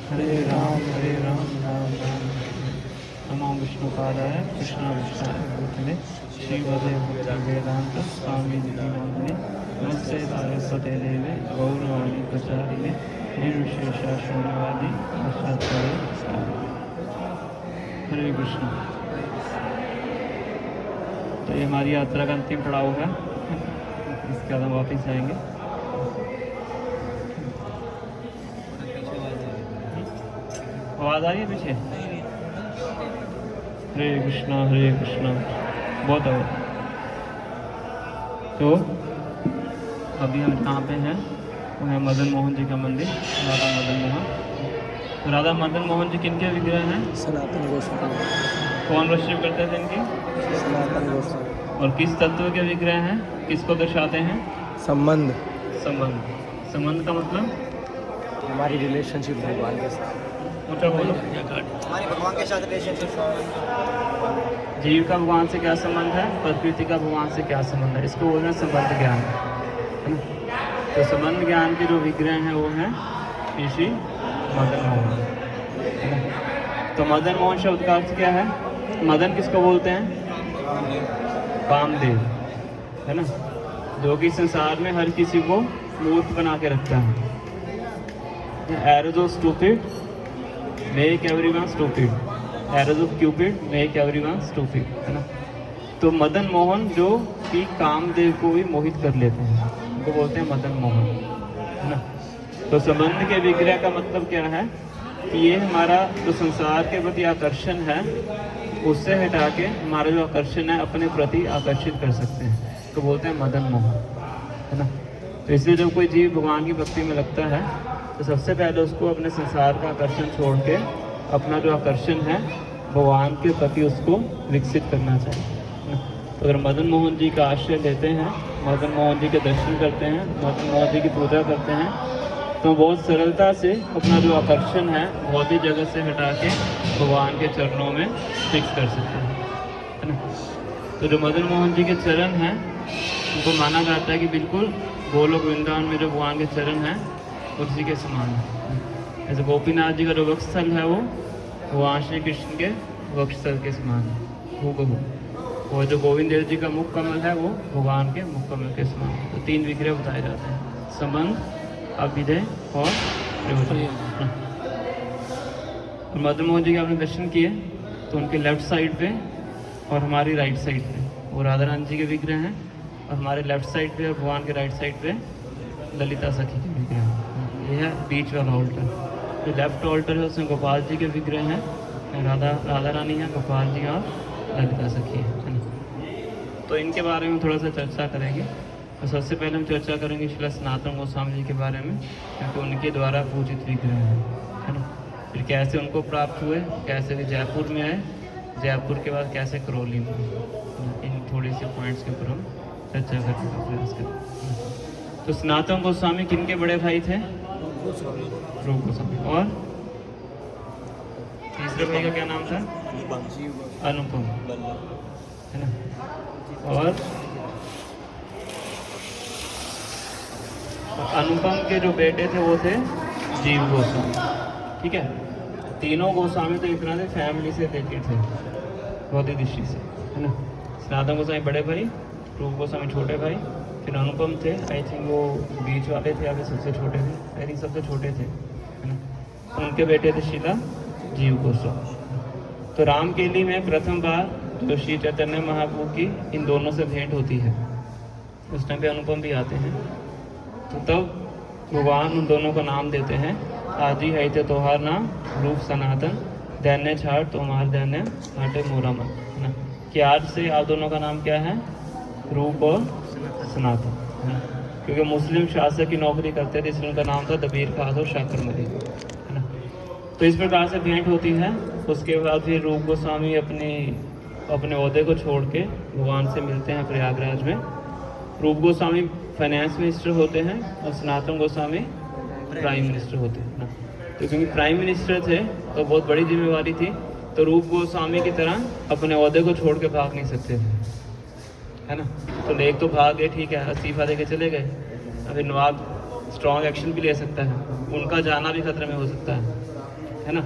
हरे राम राम राम हरे। नमो विष्णुपादाय कृष्णाविष्टाय भूतले श्रीमते भक्तिवेदांत स्वामी नामिने नमस्ते सारस्वते देवे गौरवाणी प्रचारिणे निर्विशेषा शून्यवादी पश्चात्परे हरे कृष्ण। तो ये हमारी यात्रा का अंतिम पड़ाव है, इसके बाद हम वापिस आएंगे। आवाज़ आ रही है पीछे? हरे कृष्णा बहुत आवाज़। तो अभी हम कहाँ पे हैं? वो है मदन मोहन जी का मंदिर, राधा मदन मोहन। तो राधा मदन मोहन जी किनके विग्रह हैं? सनातन गोस्वामी। कौन वर्शिप करते थे इनकी? सनातन गोस्वामी। और किस तत्व के विग्रह हैं? किसको दर्शाते हैं? संबंध। संबंध का मतलब? हमारी रिलेशनशिप भगवान के साथ। ऊँचा बोलो। हमारी भगवान के साथ रिलेशनशिप। जीव का भगवान से क्या संबंध है, प्रकृति का भगवान से क्या संबंध है, इसको बोलना संबंध ज्ञान है ना। तो संबंध ज्ञान के जो विग्रह हैं वो हैं श्री मदन मोहन है ना। तो मदन मोहन शब्द का अर्थ क्या है? मदन किसको बोलते हैं? कामदेव है ना, जो कि संसार में हर किसी को मूर्ख बना के रखता है। Arrows of stupid make everyone stupid, arrows of Cupid make everyone stupid है ना। तो मदन मोहन जो कि कामदेव को भी मोहित कर लेते हैं, उनको बोलते हैं मदन मोहन है ना। तो संबंध के विग्रह का मतलब क्या है कि ये हमारा जो संसार के प्रति आकर्षण है उससे हटा के हमारा जो आकर्षण है अपने प्रति आकर्षित कर सकते हैं, तो बोलते हैं मदन मोहन है ना। तो इसलिए जब कोई जीव भगवान की भक्ति में लगता है तो सबसे पहले उसको अपने संसार का आकर्षण छोड़ के अपना जो आकर्षण है भगवान के प्रति उसको विकसित करना चाहिए। तो अगर मदन मोहन जी का आश्रय लेते हैं, मदन मोहन जी के दर्शन करते हैं, मदन मोहन जी की पूजा करते हैं, तो बहुत सरलता से अपना जो आकर्षण है भौतिक जगत से हटा के भगवान के चरणों में फिक्स कर सकते हैं है ना। तो जो मदन मोहन जी के चरण हैं उनको माना जाता है कि बिल्कुल गोलोक वृंदावन में जो भगवान के चरण हैं उसी के समान है। जैसे गोपीनाथ जी का जो वक्षस्थल है वो भगवान श्री कृष्ण के वक्षस्थल के समान है हूबहू। और जो गोविंद देव जी का मुख कमल है वो भगवान के मुख कमल के समान है। तो तीन विग्रह बताए जाते हैं, संबंध, अभ्युदय और प्रयोजन। और मदन मोहन जी के आपने दर्शन किए तो उनके लेफ्ट साइड पे और हमारी राइट साइड पे वो राधा रानी जी के विग्रह हैं, और हमारे लेफ्ट साइड पे और भगवान के राइट साइड पे ललिता सखी के विग्रह हैं। ये है बीच वाला ऑल्टर। जो लेफ्ट ऑल्टर है उसमें गोपाल जी के विग्रह हैं, राधा रानी है, गोपाल जी और ललिता सखी है ना। तो इनके बारे में थोड़ा सा चर्चा करेंगे। तो सबसे पहले हम चर्चा करेंगे श्री सनातन गोस्वामी जी के बारे में, क्योंकि उनके द्वारा पूजित विग्रह है ना। फिर कैसे उनको प्राप्त हुए, कैसे वे जयपुर में आए, जयपुर के बाद कैसे करौली में, इन थोड़े से पॉइंट्स के ऊपर हम चर्चा करने का प्रयास करें। तो सनातन गोस्वामी किनके बड़े भाई थे? रूप गोस्वामी। और तीसरे भाई का क्या नाम था? अनुपम है ना। और अनुपम के जो बेटे थे वो थे जीव गोस्वामी। ठीक है, तीनों गोस्वामी तो इतना से फैमिली से रिलेटेड थे, बौद्धिक दृष्टि से है ना। सनातन गोस्वामी बड़े भाई, रूप गोस्वामी छोटे भाई, फिर अनुपम थे, आई थिंक वो बीच वाले थे या फिर सबसे छोटे थे, आई थिंक सबसे छोटे थे है ना। उनके बेटे थे शीला जीव गोस्वामी। तो रामकेली में प्रथम बार जो श्री चैतन्य महाप्रभु की इन दोनों से भेंट होती है, उस टाइम पे अनुपम भी आते हैं। तो तब भगवान उन दोनों का नाम देते हैं, आदि है थे तोहार नाम रूप सनातन, दैन्य छाट तोमार दैन्य हाटे मोरा मन है ना। कि आज से आप दोनों का नाम क्या है? रूप और सनातन है ना। क्योंकि मुस्लिम शासक की नौकरी करते थे इसलिए उनका नाम था दबीर खास और शाकर मरी है ना। तो इस प्रकार से भेंट होती है। उसके बाद फिर रूप गोस्वामी अपने ओहदे को छोड़ के भगवान से मिलते हैं प्रयागराज में। रूप गोस्वामी फाइनेंस मिनिस्टर होते हैं और सनातन गोस्वामी प्राइम मिनिस्टर होते हैं ना। तो क्योंकि प्राइम मिनिस्टर थे तो बहुत बड़ी जिम्मेवारी थी, तो रूप गोस्वामी की तरह अपने ओहदे को छोड़ के भाग नहीं सकते थे है ना। तो लेक तो भाग गए, ठीक है, इस्तीफा दे के चले गए। अभी नवाब स्ट्रॉन्ग एक्शन भी ले सकता है, उनका जाना भी खतरे में हो सकता है है ना।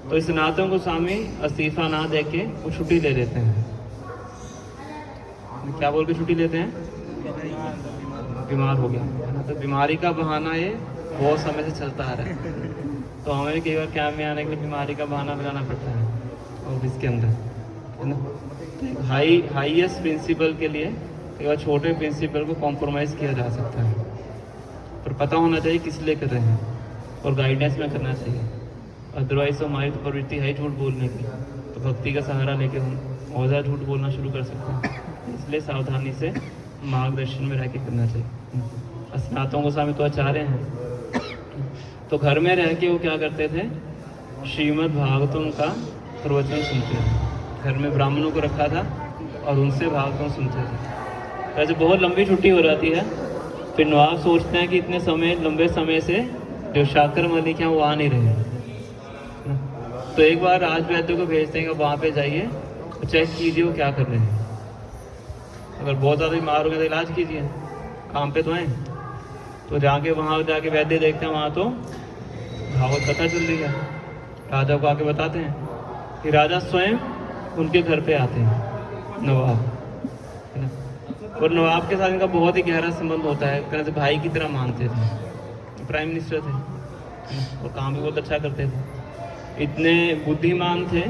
तो इस सनातन गोस्वामी इस्तीफा ना दे के वो छुट्टी ले लेते हैं। क्या बोल के छुट्टी लेते हैं? बीमार हो गया, है ना। तो बीमारी का बहाना ये बहुत समय से चलता आ रहा है। तो हमें कई बार कैंप में आने के लिए बीमारी का बहाना बनाना पड़ता है ऑफिस के अंदर, है ना। तो एक हाईएस्ट प्रिंसिपल के लिए कई बार छोटे प्रिंसिपल को कॉम्प्रोमाइज़ किया जा सकता है, पर पता होना चाहिए किस लिए कर रहे हैं और गाइडेंस में करना चाहिए। अदरवाइज तो हमारी तो प्रवृत्ति है ही झूठ बोलने की, तो भक्ति का सहारा लेके हम और ज़्यादा झूठ बोलना शुरू कर सकते हैं। इसलिए सावधानी से मार्गदर्शन में रह के करना चाहिए। सनातन गोस्वामी तो आचार्य हैं, तो घर में रह के वो क्या करते थे? श्रीमद् भागवतम का प्रवचन सुनते थे। घर में ब्राह्मणों को रखा था और उनसे भागवतम सुनते थे। वैसे बहुत लंबी छुट्टी हो जाती है, फिर नवाब सोचते हैं कि इतने लंबे समय से जो शाकर मलिक हैं वो आ नहीं रहे, तो एक बार राजवैद्य को भेजते हैं कि वहाँ पे जाइए तो चेक कीजिए वो क्या कर रहे हैं। अगर बहुत ज़्यादा बीमार हो गए तो इलाज कीजिए, काम पे तो आए। तो जाके वहाँ जाके वैद्य देखते हैं, वहाँ तो भागवत कथा चल रही है। राजा को आके बताते हैं कि राजा स्वयं उनके घर पे आते हैं, नवाब, है ना। और नवाब के साथ इनका बहुत ही गहरा संबंध होता है, तरह से भाई की तरह मानते थे। प्राइम मिनिस्टर थे और काम भी बहुत अच्छा करते थे, इतने बुद्धिमान थे,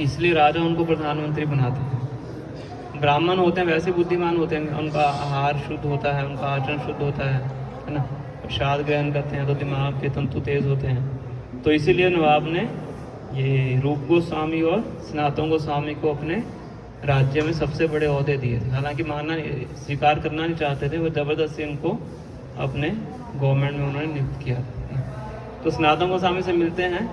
इसलिए राजा उनको प्रधानमंत्री बनाते थे। ब्राह्मण होते हैं वैसे बुद्धिमान होते हैं, उनका आहार शुद्ध होता है, उनका आचरण शुद्ध होता है ना। प्रसाद ग्रहण करते हैं तो दिमाग के तंतु तेज होते हैं। तो इसीलिए नवाब ने ये रूप गोस्वामी और सनातन गोस्वामी को अपने राज्य में सबसे बड़े ओहदे दिए थे। हालांकि मानना स्वीकार करना नहीं चाहते थे, वो ज़बरदस्ती उनको अपने गवर्नमेंट में उन्होंने नियुक्त किया। तो सनातन गोस्वामी से मिलते हैं,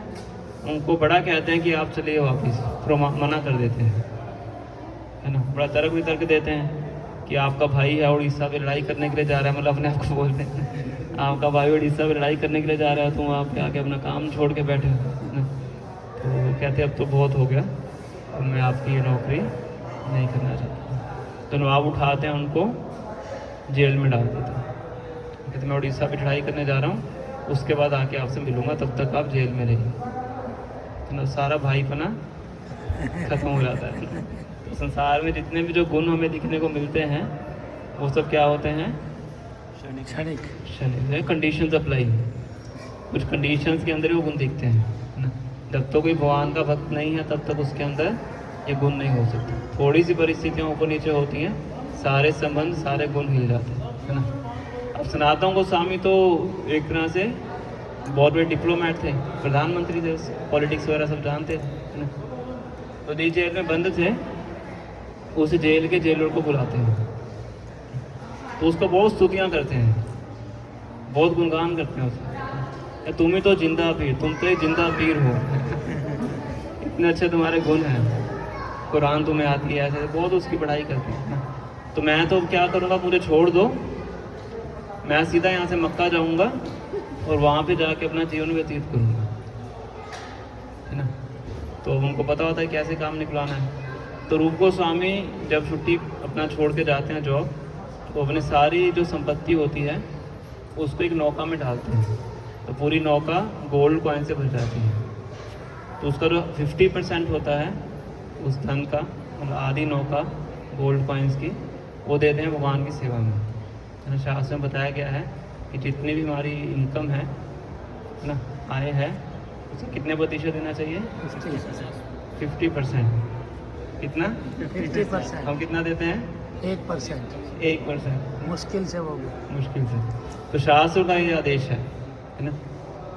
उनको बड़ा कहते हैं कि आप चलिए वापस, मना कर देते हैं, है ना। बड़ा तर्क वितर्क देते हैं कि आपका भाई है उड़ीसा पे लड़ाई करने के लिए जा रहा है, मतलब अपने आप को बोलते हैं आपका भाई उड़ीसा पे लड़ाई करने के लिए जा रहा है, तुम आप आके अपना काम छोड़ के बैठे हो ना। तो वो कहते अब तो बहुत हो गया, अब मैं आपकी ये नौकरी नहीं करना चाहता। तो नवाब उठाते हैं, उनको जेल में डाल देते हैं। कहते मैं उड़ीसा पे लड़ाई करने जा रहा हूँ, उसके बाद आके आपसे मिलूंगा, तब तक आप जेल में रहिए, तो ना सारा भाईपना खत्म हो जाता है। तो संसार में जितने भी जो गुण हमें दिखने को मिलते हैं वो सब क्या होते हैं? क्षणिक कंडीशंस अप्लाई, कुछ कंडीशंस के अंदर ही वो गुण दिखते हैं ना। जब तो कोई भगवान का भक्त नहीं है तब तक उसके अंदर ये गुण नहीं हो सकते। थोड़ी सी परिस्थितियाँ ऊपर नीचे होती हैं, सारे संबंध सारे गुण हिल जाते हैं, है ना। अब सनातन गोस्वामी तो एक तरह से बहुत बड़े डिप्लोमेट थे, प्रधानमंत्री थे, पॉलिटिक्स वगैरह सब जानते थे, है ना। तो जिस जेल में बंद थे उस जेल के जेलर को बुलाते हैं, तो उसको बहुत स्तुतियाँ करते हैं, बहुत गुणगान करते हैं उसको। तुम ही तो जिंदा पीर, तुम तो एक जिंदा पीर हो, इतने अच्छे तुम्हारे गुण हैं, कुरान तुम्हें आती है, ऐसे बहुत उसकी पढ़ाई करते हैं। तो मैं तो क्या करूँगा, मुझे छोड़ दो, मैं सीधा यहाँ से मक्का जाऊँगा और वहाँ पे जाके अपना जीवन व्यतीत करूँगा, है ना। तो उनको पता होता है कैसे काम निकलाना है। तो रूप गोस्वामी जब छुट्टी अपना छोड़ के जाते हैं जॉब, तो अपनी सारी जो संपत्ति होती है उसको एक नौका में डालते हैं, तो पूरी नौका गोल्ड कॉइन से भर जाती है। तो उसका जो 50% होता है उस धन का, मतलब आधी नौका गोल्ड कॉइन्स की, वो देते हैं भगवान की सेवा में, है ना। शास्त्र में बताया गया है कि जितनी भी हमारी इनकम है ना, आय है, उसे कितने प्रतिशत देना चाहिए? 50%। कितना? 50%। हम कितना देते हैं? 1%। 1%। मुश्किल से वो भी, मुश्किल से। तो शास्त्र का ये आदेश है ना।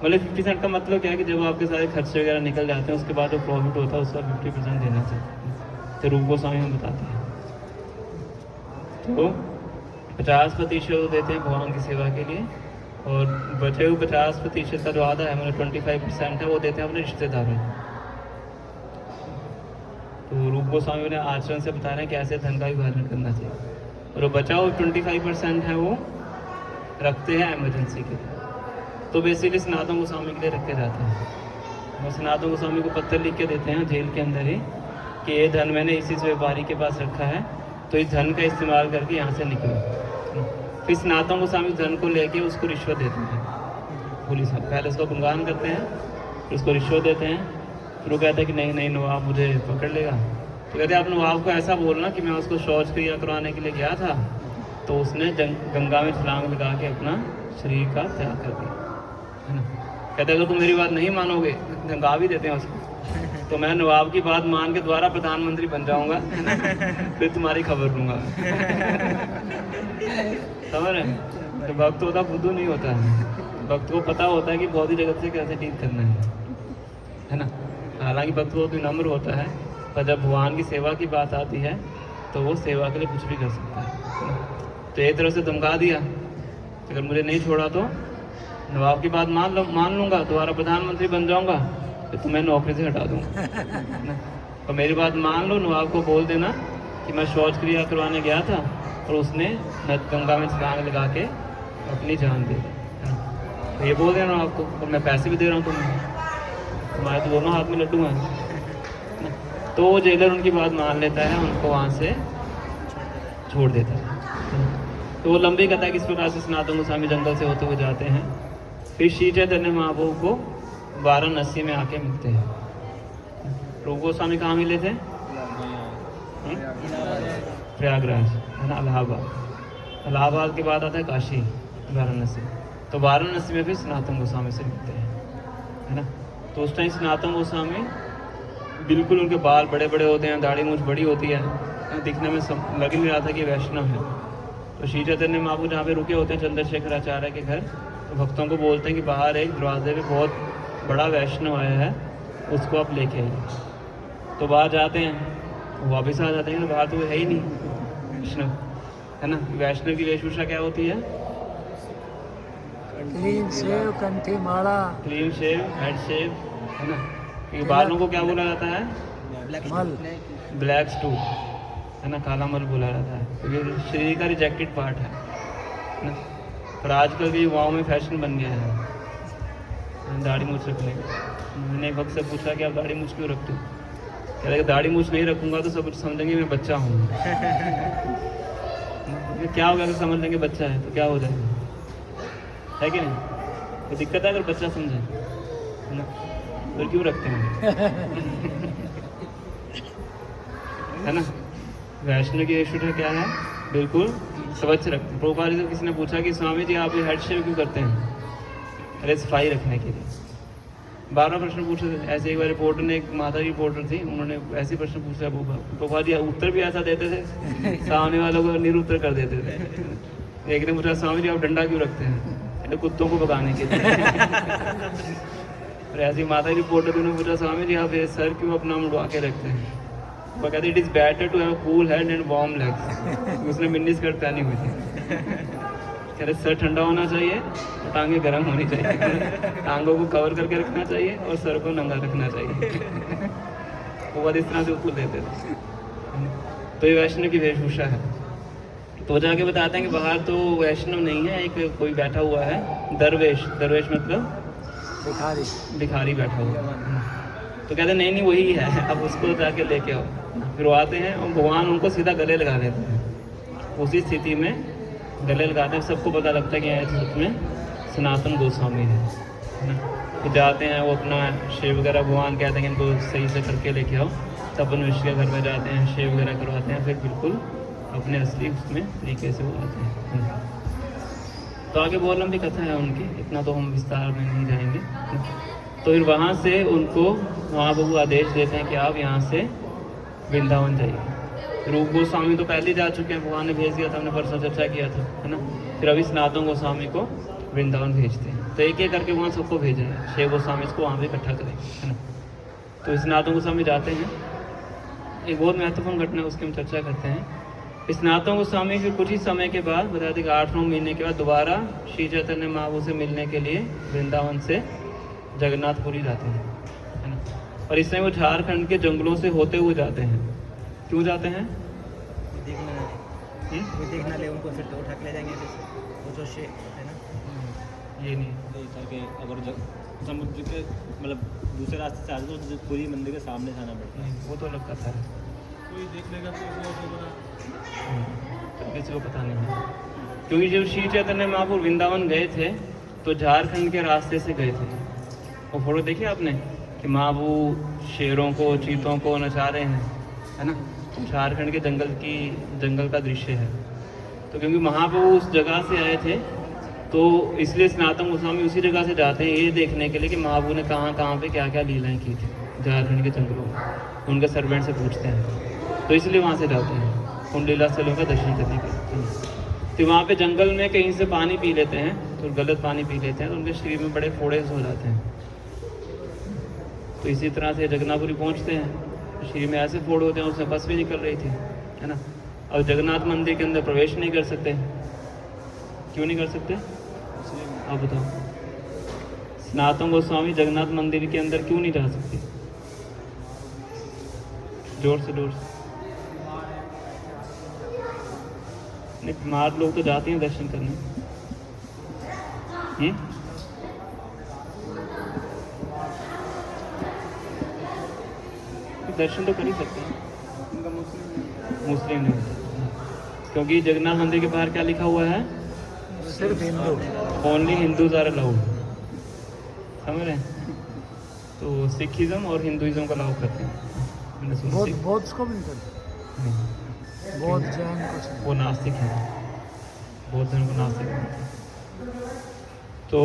मतलब 50% का मतलब क्या है कि जब आपके सारे खर्चे वगैरह निकल जाते हैं उसके बाद जो प्रॉफिट होता है उसका 50% देना चाहिए। तो रूप गोस्वामी हम बताते हैं। तो 50% देते हैं भगवान की सेवा के लिए, और बचे हुए 50% का जो आधा है, मतलब 25% है, वो देते हैं अपने रिश्तेदारों। तो रूप गोस्वामी ने आचरण से बता रहे हैं कि ऐसे धन का विभाजन करना चाहिए, और वो बचा हुआ 25% है वो रखते हैं इमरजेंसी के लिए। तो बेसिकली सनातन गोस्वामी के लिए रखे जाते हैं। और सनातन गोस्वामी को पत्र लिख के देते हैं जेल के अंदर ही कि ये धन मैंने इसी व्यापारी के पास रखा है, तो इस धन का इस्तेमाल करके यहाँ से निकलो। फिर सनातन गोस्वामी धन को लेके उसको रिश्वत देते हैं पुलिस में। पहले उसका गुणगान करते हैं, फिर उसको रिश्वत देते हैं। फिर वो कहता है कि नहीं नहीं नवाब मुझे पकड़ लेगा। तो कहते हैं आप नवाब को ऐसा बोलना कि मैं उसको शौच क्रिया करवाने के लिए गया था, तो उसने गंगा में छलांग लगा के अपना शरीर का त्याग कर दिया, है ना। कहते हैं अगर तुम मेरी बात नहीं मानोगे, गंगा भी देते हैं उसको, तो मैं नवाब की बात मान के दोबारा प्रधानमंत्री बन जाऊंगा, है ना, फिर तुम्हारी खबर लूँगा। समझ रहे हैं? तो भक्त होता बुद्धू नहीं होता है, भक्त को पता होता है कि भौतिक जगत से कैसे डील करना है ना। हालांकि भक्त बहुत विनम्र होता है, पर जब भगवान की सेवा की बात आती है तो वो सेवा के लिए कुछ भी कर सकता है। तो एक तरह से धमका दिया, अगर मुझे नहीं छोड़ा तो नवाब की बात मान लूँगा, दोबारा प्रधानमंत्री बन जाऊँगा, तो तुम्हें नौकरी से हटा दूँगा। और मेरी बात मान लो, नवाब को बोल देना कि मैं शौच क्रिया करवाने गया था और उसने गंगा में छलांग लगा के अपनी जान दे दी। तो ये बोल देना आपको, और मैं पैसे भी दे रहा हूँ तुम्हारे तो दोनों हाथ में लड्डू हैं। तो वो जेलर उनकी बात मान लेता है, उनको वहाँ से छोड़ देता है। तो वो लंबी कथा किस प्रकार से सनातन गोस्वामी जंगल से होते हुए जाते हैं, फिर श्री चैतन्य महाप्रभु को वाराणसी में आके मिलते हैं। रूप गोस्वामी कहाँ मिले थे? प्रयागराज, है ना, इलाहाबाद। इलाहाबाद के बाद आता है काशी, वाराणसी। तो वाराणसी में फिर सनातन गोस्वामी से मिलते हैं, है ना। तो उस टाइम सनातन गोस्वामी बिल्कुल, उनके बाल बड़े बड़े होते हैं, दाढ़ी मूंछ बड़ी होती है, दिखने में लग ही नहीं रहा था कि वैष्णव है। तो श्री चैतन्य महाप्रभु जहाँ पे रुके होते हैं चंद्रशेखर आचार्य के घर, तो भक्तों को बोलते हैं कि बाहर एक दरवाजे पे बहुत बड़ा वैष्णव आया है, उसको आप लेके आइए। तो बाहर जाते हैं, वापस आ जाते हैं, बाहर तो वो है ही नहीं वैष्णव, है ना। वैष्णव की वेशभूषा क्या होती है? क्लीन शेव, कंठी माला, क्लीन शेव, हेड शेव, है ना। क्योंकि बालों को क्या बोला जाता है? मल, ब्लैक स्टू, है ना, काला मल बोला जाता है, क्योंकि शरीर का रिजेक्टेड पार्ट है ना। पर आजकल के युवाओं में फैशन बन गया है दाढ़ी मूछ रखने का। मैंने एक वक्त से पूछा कि आप दाढ़ी मूछ क्यों रखते हो? कह रहे दाढ़ी मूछ नहीं रखूँगा तो सब समझेंगे मैं बच्चा हूँ। क्या होगा अगर समझ लेंगे बच्चा है तो क्या हो जाएगा, है कि नहीं? तो दिक्कत है अगर बच्चा समझे, है ना, तो क्यों रखते हैं, है ना। वैष्णव की वेशभूषा क्या है? बिल्कुल स्वच्छ रखते हैं। प्रभुपाद जी से किसी ने पूछा कि स्वामी जी आप ये हेड शेव क्यों करते हैं? अरे सफाई रखने के लिए। बार प्रश्न पूछे थे ऐसे। एक बार रिपोर्टर ने, एक माता जी रिपोर्टर थी, उन्होंने ऐसे प्रश्न पूछा प्रभुपाद जी, उत्तर भी ऐसा देते थे, सामने वालों को निरुत्तर कर देते थे। एक ने पूछा स्वामी जी आप डंडा क्यों रखते हैं? अरे कुत्तों को भगाने के लिए। और ऐसी माता जी रिपोर्टर ने पूछा स्वामी जी आप ये सर क्यों अपना मुड़वा के रखते हैं? वो कहते it is better to have cool head and warm legs. उसने मिनी स्कर्ट पहनी हुई थी। कह रहे सर ठंडा होना चाहिए और टांगे गर्म होनी चाहिए, टांगों को कवर करके रखना चाहिए और सर को नंगा रखना चाहिए। वो बात इस तरह से उत्तर देते थे। तो ये वैष्णव की वेशभूषा है। तो जाके बताते हैं कि बाहर तो वैष्णव नहीं है, एक कोई बैठा हुआ है दरवेश। दरवेश मतलब भिखारी बैठा हुआ है। तो कहते नहीं वही है, अब उसको जाके लेके आओ। फिर वो आते हैं और भगवान उनको सीधा गले लगा देते हैं। उसी स्थिति में गले लगाते हैं, सबको पता लगता है कि यहाँ सच में सनातन गोस्वामी है ना। तो जाते हैं, वो अपना शेव वगैरह, भगवान कहते हैं कि इनको सही से करके लेके आओ। तपन ऋषि के घर में जाते हैं, शेव वगैरह करवाते हैं, फिर बिल्कुल अपने असली उसमें तरीके से वो आते हैं। तो आगे बहुत लंबी कथा है उनकी, इतना तो हम विस्तार में नहीं जाएंगे। तो फिर वहाँ से उनको महाप्रभु आदेश देते हैं कि आप यहाँ से वृंदावन जाइए। रूप गोस्वामी तो पहले जा चुके हैं, भगवान ने भेज दिया था, हमने परसों चर्चा किया था, है ना। फिर अभी सनातन गोस्वामी को वृंदावन भेजते हैं। तो एक एक करके वहाँ सबको भेजा है, 6 गोस्वामी को वहाँ पे इकट्ठा करें, है ना। तो सनातन गोस्वामी जाते हैं। एक बहुत महत्वपूर्ण घटना है, उसकी हम चर्चा करते हैं। सनातन गोस्वामी फिर कुछ ही समय के बाद, बता दें 8-9 महीने के बाद दोबारा श्री चैतन्य महाप्रभु से मिलने के लिए वृंदावन से जगन्नाथपुरी जाते हैं, है ना। और इस समय वो झारखंड के जंगलों से होते हुए जाते हैं। क्यों जाते हैं? देखना ले उनको, फिर तो उठा के ले जाएंगे वो जो शेख है ना। ये नहीं ताकि अगर समुद्र के मतलब दूसरे रास्ते से आ जाए तो पूरी मंदिर के सामने से आना पड़ता है। वो तो अलग कथा है, कोई देख लेगा तो किसी को पता नहीं है। क्योंकि जब श्री चैतन्य महाप्रभु वृंदावन गए थे तो झारखंड के रास्ते से गए थे, वो फोटो देखी आपने कि महाबू शेरों को चीतों को नचा रहे हैं, है ना। झारखंड के जंगल का दृश्य है। तो क्योंकि महाप्रभु उस जगह से आए थे तो इसलिए सनातन गोस्वामी उसी जगह से जाते हैं ये देखने के लिए कि महाप्रभु ने कहाँ पे क्या क्या लीलाएं की थी झारखंड के जंगलों में। उनके सर्वेंट से पूछते हैं, तो इसलिए वहाँ से जाते हैं उन लीला स्थलों का दर्शन करने के लिए। तो वहाँ पे जंगल में कहीं से पानी पी लेते हैं, तो गलत पानी पी लेते हैं तो उनके शरीर में बड़े फोड़े हो जाते हैं। तो इसी तरह से जगन्नाथपुरी पहुँचते हैं, तो शरीर में ऐसे फोड़ होते हैं, उसमें बस भी निकल रही थी, है ना। और जगन्नाथ मंदिर के अंदर प्रवेश नहीं कर सकते। क्यों नहीं कर सकते आप बताओ? सनातन गोस्वामी जगन्नाथ मंदिर के अंदर क्यों नहीं जा सकते? जोर से नहीं, बीमार लोग तो जाते हैं दर्शन करने। दर्शन तो कर ही सकते हैं, मुस्लिम नहीं होते, क्योंकि जगन्नाथ मंदिर के बाहर क्या लिखा हुआ है? सिर्फ Hindu, only Hindus are allowed. समझ रहे हैं? तो सिखिज्म और हिंदुइज्म का अलाउ करते हैं। बौद्ध को भी नहीं करते, बौद्ध जैन कुछ नहीं। वो नास्तिक है, बौद्ध धर्म को नास्तिक है। तो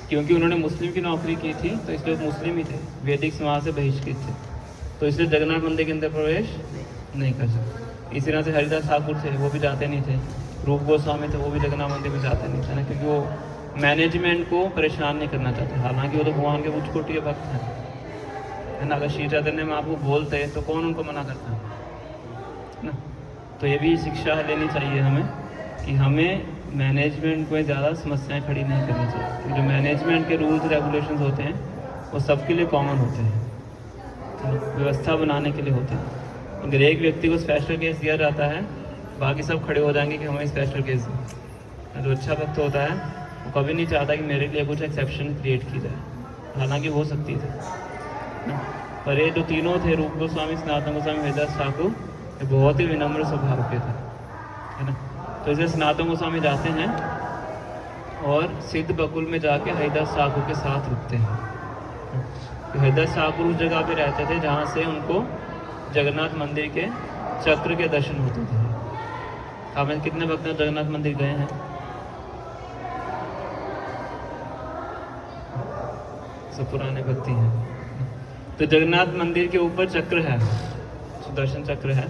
क्योंकि उन्होंने मुस्लिम की नौकरी की थी तो इसलिए वो मुस्लिम ही थे, वैदिक समाज से बहिष्कृत थे, तो इसलिए जगन्नाथ मंदिर के अंदर प्रवेश नहीं कर सकते। इसी तरह से हरिदास ठाकुर थे, वो भी जाते नहीं थे। रूप गोस्वामी थे, वो भी जगन्नाथ मंदिर में जाते नहीं थे ना, क्योंकि वो मैनेजमेंट को परेशान नहीं करना चाहते। हालांकि वो तो भगवान के उच्च कोटि के भक्त हैं, है ना। अगर श्री चैतन्य में आपको बोलते हैं तो कौन उनको मना करता है ना। तो ये भी शिक्षा लेनी चाहिए हमें कि हमें मैनेजमेंट को ज़्यादा समस्याएं खड़ी नहीं करनी चाहिए। जो मैनेजमेंट के रूल्स रेगुलेशंस होते हैं वो सबके लिए कॉमन होते हैं, व्यवस्था बनाने के लिए होते हैं। अगर एक व्यक्ति को स्पेशल केस दिया जाता है, बाकी सब खड़े हो जाएंगे कि हमें स्पेशल केस दें। जो अच्छा भक्त होता है वो कभी नहीं चाहता कि मेरे लिए कुछ एक्सेप्शन क्रिएट की जाए, हालांकि हो सकती थी। पर ये जो तीनों थे, रूप गोस्वामी, सनातन गोस्वामी, हरिदास ठाकुर, ये बहुत ही विनम्र स्वभाव के थे, है ना। तो इसलिए सनातन गोस्वामी जाते हैं और सिद्ध बकुल में जाके हरिदास ठाकुर के साथ रुकते हैं। तो हरिदास ठाकुर उस जगह पे रहते थे जहाँ से उनको जगन्नाथ मंदिर के चक्र के दर्शन होते थे। आपने कितने भक्त जगन्नाथ मंदिर गए हैं? सब पुराने भक्ति हैं। तो जगन्नाथ मंदिर के ऊपर चक्र है, सुदर्शन चक्र है।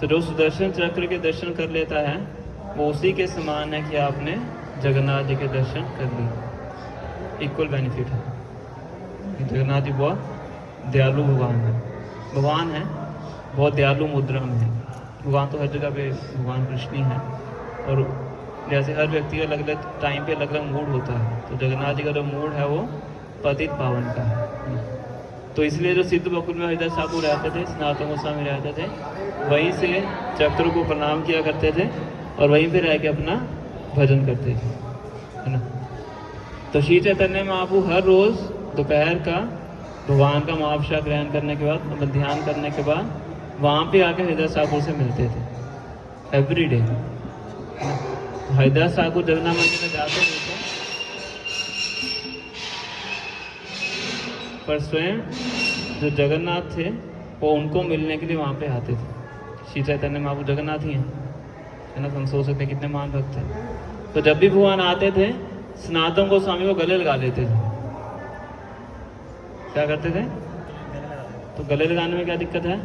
तो जो सुदर्शन चक्र के दर्शन कर लेता है वो उसी के समान है कि आपने जगन्नाथ जी के दर्शन कर लिए। इक्वल बेनिफिट है। जगन्नाथ जी बहुत दयालु भगवान है, बहुत दयालु मुद्रा में है। भगवान तो हर जगह पे भगवान कृष्ण ही है, और जैसे हर व्यक्ति का अलग अलग टाइम पे अलग अलग मूड होता है, तो जगन्नाथ जी का जो मूड है वो पतित पावन का है। तो इसलिए जो सिद्ध बकुल में हरिदास ठाकुर रहते थे, सनातन गोस्वामी रहते थे, वहीं से चक्र को प्रणाम किया करते थे और वहीं पे रह के अपना भजन करते थे, है ना। तो श्री चैतन्य महाप्रभु हर रोज़ दोपहर का भगवान का महाभिषेक ग्रहण करने के बाद, मतलब ध्यान करने के बाद, वहाँ पे आके हरिदास ठाकुर से मिलते थे एवरी डे। हरिदास ठाकुर जगन्नाथ मंदिर में जाते नहीं थे, पर स्वयं जो जगन्नाथ थे वो उनको मिलने के लिए वहाँ पे आते थे। श्री चैतन्य महाप्रभु जगन्नाथ ही हैं, है ना। हम सोच सकते हैं कितने महान भक्त हैं। तो जब भी भगवान आते थे, सनातन गोस्वामी को गले लगा लेते थे। क्या करते थे? तो गले लगाने में क्या दिक्कत है?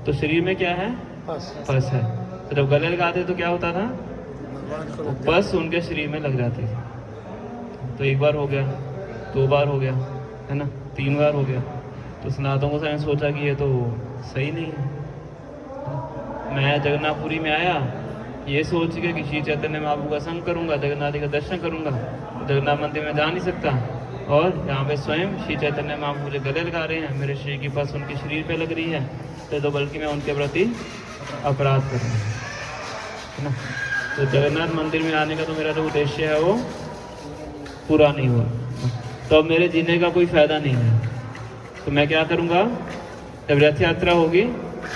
तो शरीर में क्या है? पस है। तो जब गले लगाते तो क्या होता था? पस उनके शरीर में लग जाती थी। तो एक बार हो गया, 2 बार हो गया, है ना, 3 बार हो गया। तो सनातन गोस्वामी ने सोचा कि ये तो सही नहीं है। मैं जगन्नाथपुरी में आया ये सोच के कि श्री चैतन्य महाप्रभु का संग करूंगा, जगन्नाथ जी का दर्शन करूंगा, जगन्नाथ मंदिर में जा नहीं सकता, और यहाँ पे स्वयं श्री चैतन्य महाप्रभु मुझे गले लगा रहे हैं, मेरे शरीर की पस उनके शरीर पे लग रही है, तो बल्कि मैं उनके प्रति अपराध कर रहा हूँ, है ना। तो जगन्नाथ मंदिर में आने का तो मेरा जो उद्देश्य है वो पूरा नहीं हुआ, तो अब मेरे जीने का कोई फायदा नहीं है। तो मैं क्या करूँगा, जब रथ यात्रा होगी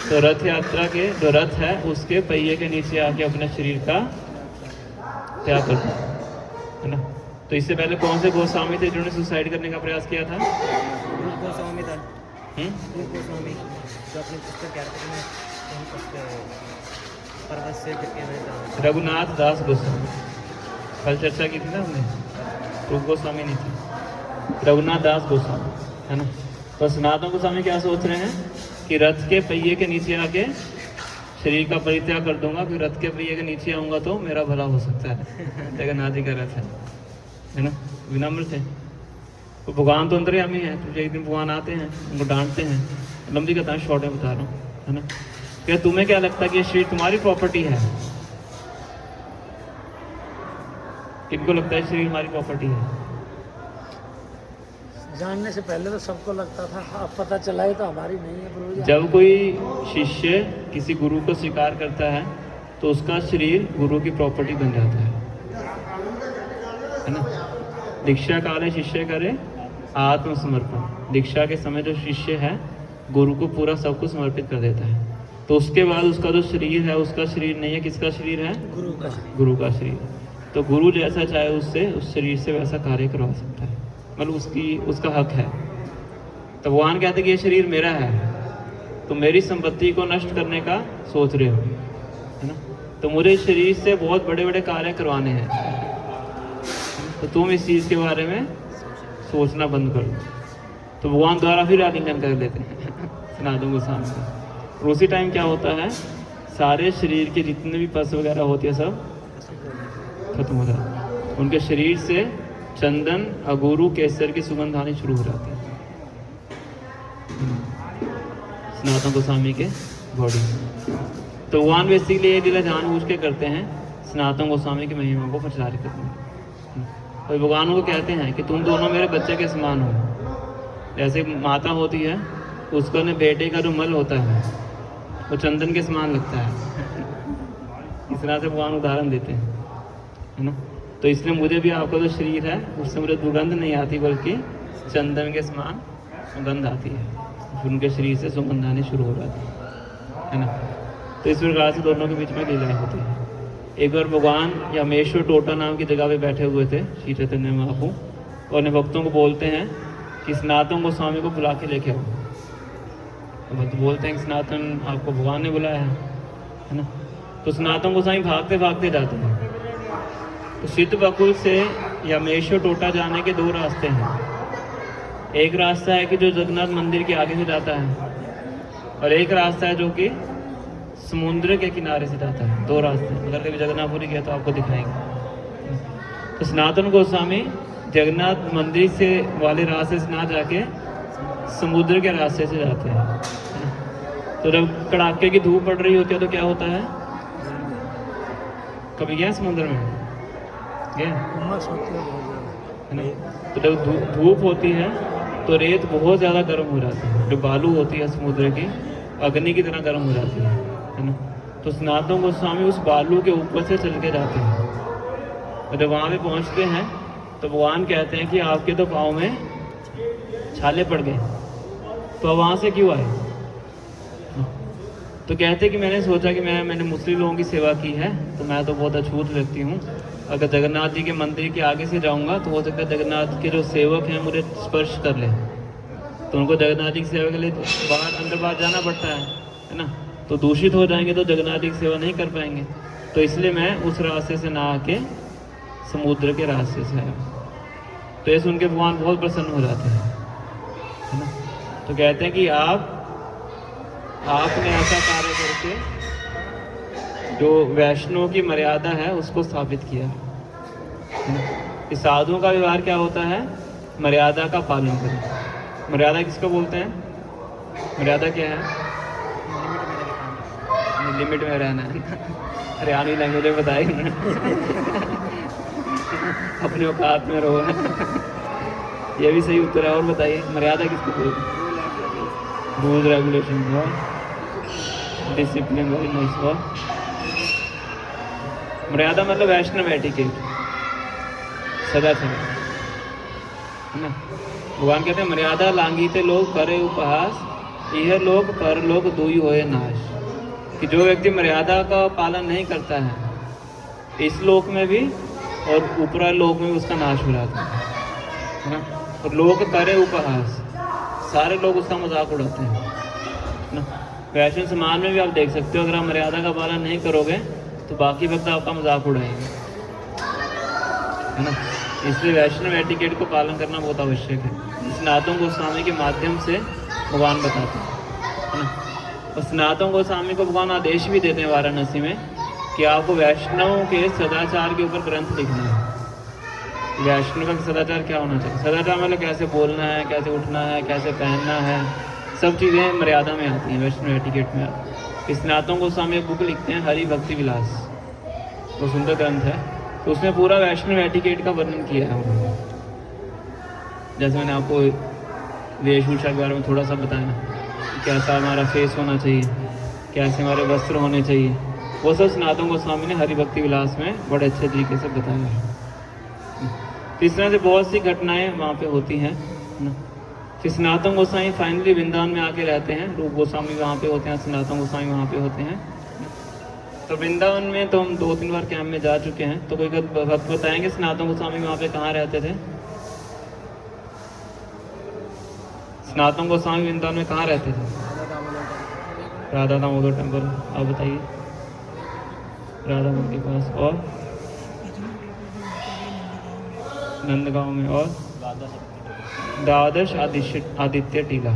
तो रथ यात्रा के जो रथ है उसके पहिए के नीचे आके अपने शरीर का त्याग कर दो, है ना। तो इससे पहले कौन से गोस्वामी थे जिन्होंने सुसाइड करने का प्रयास किया था? रूप गोस्वामी था। हम्म? रूप गोस्वामी जो अपने पुस्तक कैरेक्टर में पर्वत से गिर के हुए थे। रघुनाथ दास गोस्वामी, कल चर्चा की थी ना हमने, रूप गोस्वामी नहीं थी, रघुनाथ दास गोस्वामी, है ना। तो सनातन गोस्वामी क्या सोच रहे हैं कि रथ के पहिए के नीचे आके शरीर का परित्याग कर दूंगा, फिर रथ के पहिए के नीचे आऊँगा तो मेरा भला हो सकता है। जगन्नाथ जी का रथ है ना, विनम्र थे। तो भगवान तो अंतर्यामी है, तो एक दिन भगवान आते हैं, उनको डांटते हैं। लंबी कथा शॉर्ट में बता रहा हूँ, है ना। क्या तुम्हें क्या लगता है कि ये शरीर तुम्हारी प्रॉपर्टी है? किनको लगता है शरीर हमारी प्रॉपर्टी है? जानने से पहले तो सबको लगता था, अब पता चला है तो हमारी नहीं है प्रभु जी। जब कोई शिष्य किसी गुरु को स्वीकार करता है तो उसका शरीर गुरु की प्रॉपर्टी बन जाता है ना। दीक्षा काले शिष्य करे आत्मसमर्पण, दीक्षा के समय जो शिष्य है गुरु को पूरा सब कुछ समर्पित कर देता है। तो उसके बाद उसका जो शरीर है उसका शरीर नहीं है, किसका शरीर है? गुरु का। गुरु का शरीर। तो गुरु जैसा चाहे उससे उस शरीर से वैसा कार्य करवा सकता है, मतलब उसका हक है। तो भगवान कहते हैं कि ये शरीर मेरा है, तो मेरी संपत्ति को नष्ट करने का सोच रहे हो, है ना। तो मुझे शरीर से बहुत बड़े बड़े कार्य करवाने हैं, तो तुम इस चीज़ के बारे में सोचना बंद कर दो। तो भगवान द्वारा फिर आलिंगन कर लेते हैं सनातन गोस्वामी को। और उसी टाइम क्या होता है, सारे शरीर के जितने भी पस वगैरह होती है सब खत्म हो जाता है। उनके शरीर से चंदन, अगुरु, केसर की सुगंध आनी शुरू हो जाती है सनातन गोस्वामी के बॉडी। तो भगवान बेसिकली ये लीला जानबूझ के करते हैं, सनातन गोस्वामी की महिमा को प्रचारित करते हैं। और भगवान को कहते हैं कि तुम दोनों मेरे बच्चे के समान हो। जैसे माता होती है, उसका ने बेटे का जो मल होता है वो चंदन के समान लगता है। इस तरह से भगवान उदाहरण देते हैं, है ना। तो इसलिए मुझे भी आपका जो शरीर है उससे मुझे दुर्गंध नहीं आती, बल्कि चंदन के समान सुगंध आती है। फिर उनके शरीर से सुगंध आनी शुरू हो जाती है ना। तो इस प्रकार से दोनों के बीच में लीलाएं होती है। एक बार भगवान यमेश्वर टोटा नाम की जगह पे बैठे हुए थे श्री चैतन्य महाप्रभु, और अपने भक्तों को बोलते हैं कि सनातन गोस्वामी को बुला के लेके आओ। भक्त बोलते हैं कि सनातन आपको भगवान ने बुलाया है ना। तो सनातन गोस्वामी भागते भागते जाते हैं। तो सिद्ध बकुल से यमेश्वर टोटा जाने के दो रास्ते हैं। एक रास्ता है कि जो जगन्नाथ मंदिर के आगे से जाता है, और एक रास्ता है जो कि समुद्र के किनारे से जाता है। दो रास्ते हैं, अगर कभी जगन्नाथपुरी गया तो आपको दिखाएंगे। तो सनातन गोस्वामी जगन्नाथ मंदिर से वाले रास्ते से ना जाके समुद्र के रास्ते से जाते हैं। तो जब कड़ाके की धूप पड़ रही होती है तो क्या होता है? कभी गया समुद्र में? गया? उमस होती है बहुत ज़्यादा, है ना। तो जब धूप होती है तो रेत बहुत ज़्यादा गर्म हो जाती है। जो बालू होती है समुद्र की, अग्नि की तरह गर्म हो जाती है ना। तो सनातन गोस्वामी उस बालू के ऊपर से चल के जाते हैं, और जब वहाँ पे पहुँचते हैं तो भगवान कहते हैं कि आपके तो पाँव में छाले पड़ गए, तो अब वहाँ से क्यों आए? तो कहते कि मैंने सोचा कि मैंने मुस्लिम लोगों की सेवा की है, तो मैं तो बहुत अछूत व्यक्ति हूँ। अगर जगन्नाथ जी के मंदिर के आगे से जाऊँगा तो हो सकता है जगन्नाथ के जो सेवक हैं मुझे स्पर्श कर लें, तो उनको जगन्नाथ जी की सेवा के लिए बाहर अंदर बाहर जाना पड़ता है ना। तो दूषित हो जाएंगे तो जगन्नाथ जी की सेवा नहीं कर पाएंगे। तो इसलिए मैं उस रास्ते से ना आके समुद्र के रास्ते से आया। तो ये सुन के भगवान बहुत प्रसन्न हो जाते हैं, है ना। तो कहते हैं कि आपने ऐसा कार्य करके जो वैष्णव की मर्यादा है उसको स्थापित किया। इस साधुओं का व्यवहार क्या होता है? मर्यादा का पालन करें। मर्यादा किसको बोलते हैं? मर्यादा क्या है? लिमिट में रहना है। हरियाणवी लैंग्वेज में बताई अपने औकात में रहो। ये भी सही उत्तर है। और बताइए मर्यादा किसको बोलते हैं? रूल रेगुलेशन हुआ, डिसिप्लिन वेरी नाइस हुआ। मर्यादा मतलब वैष्णव एटिकेट, सदाचार, है ना। भगवान कहते हैं मर्यादा लांघीते लोग करे उपहास, यह लोक परलोक दुई होए नाश, कि जो व्यक्ति मर्यादा का पालन नहीं करता है इस लोक में भी और ऊपरा लोक में उसका नाश हो जाता है ना। और लोक करे उपहास, सारे लोग उसका मजाक उड़ाते हैं ना। वैष्णव समाज में भी आप देख सकते हो, अगर आप मर्यादा का पालन नहीं करोगे तो बाकी भक्त आपका मजाक उड़ाएंगे, है ना। इसलिए वैष्णव एटिकेट को पालन करना बहुत आवश्यक है। सनातन गोस्वामी के माध्यम से भगवान बताते हैं, है ना। और सनातन गोस्वामी को भगवान आदेश भी देते हैं वाराणसी में कि आपको वैष्णव के सदाचार के ऊपर ग्रंथ लिखना है। वैष्णव का सदाचार क्या होना चाहिए? सदाचार मतलब कैसे बोलना है, कैसे उठना है, कैसे पहनना है, सब चीज़ें मर्यादा में आती हैं, वैष्णव एटिकेट में आती है। सनातन गोस्वामी एक बुक लिखते हैं हरि भक्ति विलास, वो सुंदर ग्रंथ है, तो उसमें पूरा वैष्णव एटिकेट का वर्णन किया है उन्होंने। जैसे मैंने आपको वेशभूषा के बारे में थोड़ा सा बताया, कैसा हमारा फेस होना चाहिए, कैसे हमारे वस्त्र होने चाहिए, वो सब सनातन गोस्वामी ने हरि भक्ति विलास में बड़े अच्छे तरीके से बताया है। तो इस तरह से बहुत सी घटनाएं वहाँ पे होती हैं ना। फिर सनातन गोस्वामी फाइनली वृंदावन में आके रहते हैं, रूप गोस्वामी वहाँ पे होते हैं, सनातन गोस्वामी वहाँ पे होते हैं। तो वृंदावन में तो हम 2-3 बार कैंप में जा चुके हैं, तो कोई भक्त बताएंगे सनातन गोस्वामी वहाँ पे कहाँ रहते थे? सनातन गोस्वामी वृंदावन में कहाँ रहते थे? राधा दामोदर टेम्पल। आप बताइए। राधा कुंड के पास, और नंदगांव में, और द्वादश आदित्य टीला।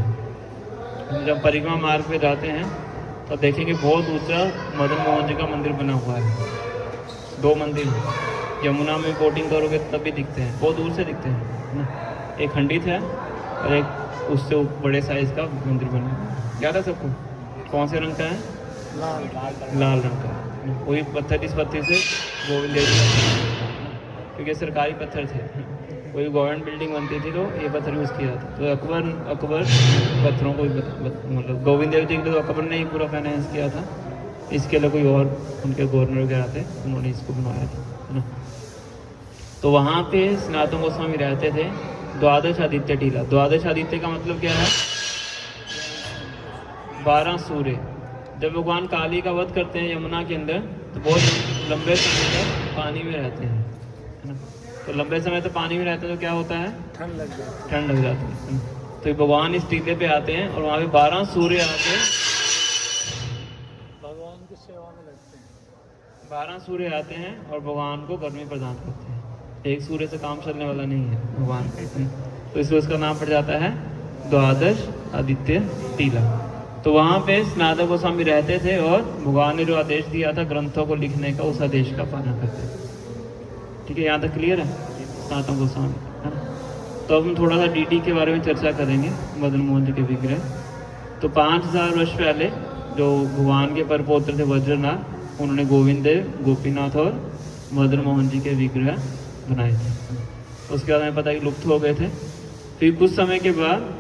जब परिक्रमा मार्ग पे जाते हैं तो देखेंगे बहुत ऊंचा मदन मोहन जी का मंदिर बना हुआ है। 2 मंदिर यमुना में बोटिंग करोगे तब भी दिखते हैं, बहुत दूर से दिखते हैं ना। एक खंडित है और एक उससे बड़े साइज का मंदिर बना हुआ है। क्या था सबको? कौन से रंग का है? लाल रंग का। वही पत्थर, इस पत्थर से गोविंद देव जी, क्योंकि सरकारी पत्थर थे, कोई गवर्नमेंट बिल्डिंग बनती थी तो ये पत्थर यूज़ किया था। तो अकबर पत्थरों को मतलब गोविंद देव जी के लिए तो अकबर ने ही पूरा फाइनेंस किया था, इसके लिए कोई और उनके गवर्नर वगैरह थे, उन्होंने इसको बनवाया था, है ना। तो वहाँ पे सनातन गोस्वामी रहते थे। द्वादश आदित्य टीला, द्वादश आदित्य का मतलब क्या है? 12 सूर्य। जब भगवान काली का वध करते हैं यमुना के अंदर तो बहुत लंबे समय तक पानी में रहते हैं, है ना। तो लंबे समय तक पानी में रहते हैं तो क्या होता है? ठंड लग जाती है। तो भगवान इस टीले पे आते हैं और वहाँ पे 12 सूर्य आके भगवान की सेवा में लगते हैं। 12 सूर्य आते हैं और भगवान को गर्मी प्रदान करते हैं। एक सूर्य से काम चलने वाला नहीं है भगवान का, तो इसलिए उसका नाम पड़ जाता है द्वादश आदित्य टीला। तो वहाँ पे सनातन गोस्वामी रहते थे और भगवान ने जो आदेश दिया था ग्रंथों को लिखने का, उस आदेश का पालन करते थे। ठीक है, यहाँ तक क्लियर है सनातन गोस्वामी, है ना। तो अब हम थोड़ा सा डीटी के बारे में चर्चा करेंगे, मदन मोहन जी के विग्रह। तो 5000 वर्ष पहले जो भगवान के परपौत्र थे वज्रनाथ, उन्होंने गोविंद देव, गोपीनाथ और मदन मोहन जी के विग्रह बनाए थे। उसके बाद हमें पता है कि लुप्त हो गए थे। फिर कुछ समय के बाद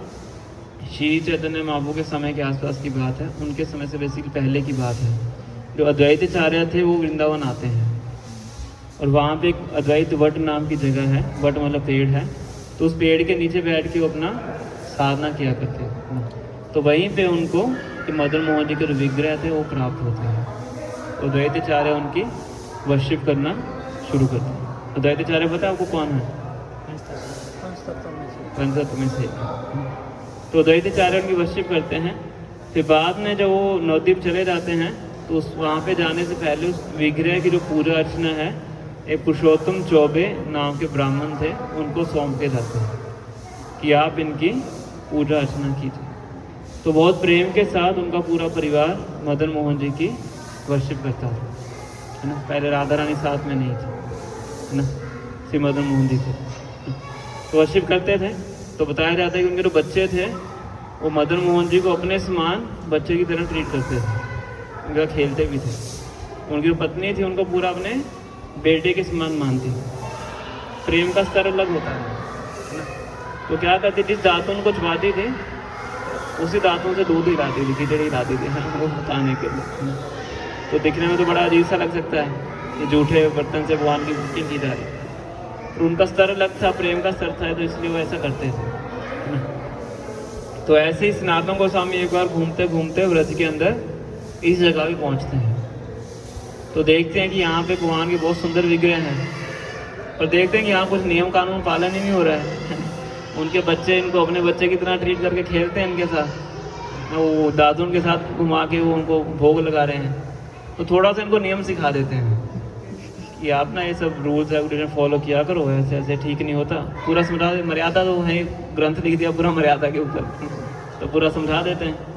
श्री चैतन्य महाप्रभु के समय के आसपास की बात है, उनके समय से बेसिकली पहले की बात है, जो अद्वैताचार्य थे वो वृंदावन आते हैं और वहाँ पे एक अद्वैत वट नाम की जगह है, वट मतलब पेड़ है, तो उस पेड़ के नीचे बैठ के वो अपना साधना किया करते हैं। तो वहीं पे उनको कि मदन मोहन जी के जो विग्रह थे वो प्राप्त होते हैं। तो अद्वैताचार्य उनकी वर्शिप करना शुरू करते हैं। अद्वैताचार्य पता है आपको कौन है? पंचतत्व में से। तो अद्वैताचार्य उनकी वर्शिप करते हैं। फिर बाद में जब वो नवद्वीप चले जाते हैं तो उस वहाँ पे जाने से पहले उस विग्रह की जो पूजा अर्चना है एक पुरुषोत्तम चौबे नाम के ब्राह्मण थे, उनको सौंप के जाते हैं कि आप इनकी पूजा अर्चना कीजिए। तो बहुत प्रेम के साथ उनका पूरा परिवार मदन मोहन जी की वर्शिप करता था, है ना। पहले राधा रानी साथ में नहीं थी, है ना, श्री मदन मोहन जी थे, तो वर्शिप करते थे। तो बताया जाता है कि उनके जो बच्चे थे वो मदन मोहन जी को अपने समान बच्चे की तरह ट्रीट करते थे, उनका खेलते भी थे। उनकी जो पत्नी थी उनको पूरा अपने बेटे के समान मानती। प्रेम का स्तर अलग होता है ना। तो क्या करती, जिस दातुन को छुपाती थी उसी दातुन से दूध ही लाती थी, खिचड़ी ही लाती थी वो बताने के लिए। तो दिखने में तो बड़ा अजीब सा लग सकता है कि जूठे बर्तन से भगवान की कुकिंग की जा रही है, पर उनका स्तर अलग था, प्रेम का स्तर था, तो इसलिए वो ऐसा करते थे। तो ऐसे ही सनातन गोस्वामी एक बार घूमते घूमते व्रज के अंदर इस जगह भी पहुंचते हैं। तो देखते हैं कि यहाँ पे भगवान के बहुत सुंदर विग्रह हैं, और देखते हैं कि यहाँ कुछ नियम कानून पालन ही नहीं हो रहा है। उनके बच्चे इनको अपने बच्चे की तरह ट्रीट करके खेलते हैं इनके साथ, वो दादू उनके साथ घुमा के वो उनको भोग लगा रहे हैं। तो थोड़ा सा इनको नियम सिखा देते हैं कि आप ना ये सब रूल्स रेगुलेशन फॉलो किया करो, ऐसे ऐसे ठीक नहीं होता। पूरा समझा, मर्यादा तो है, ग्रंथ लिख दिया पूरा मर्यादा के ऊपर, तो पूरा समझा देते हैं।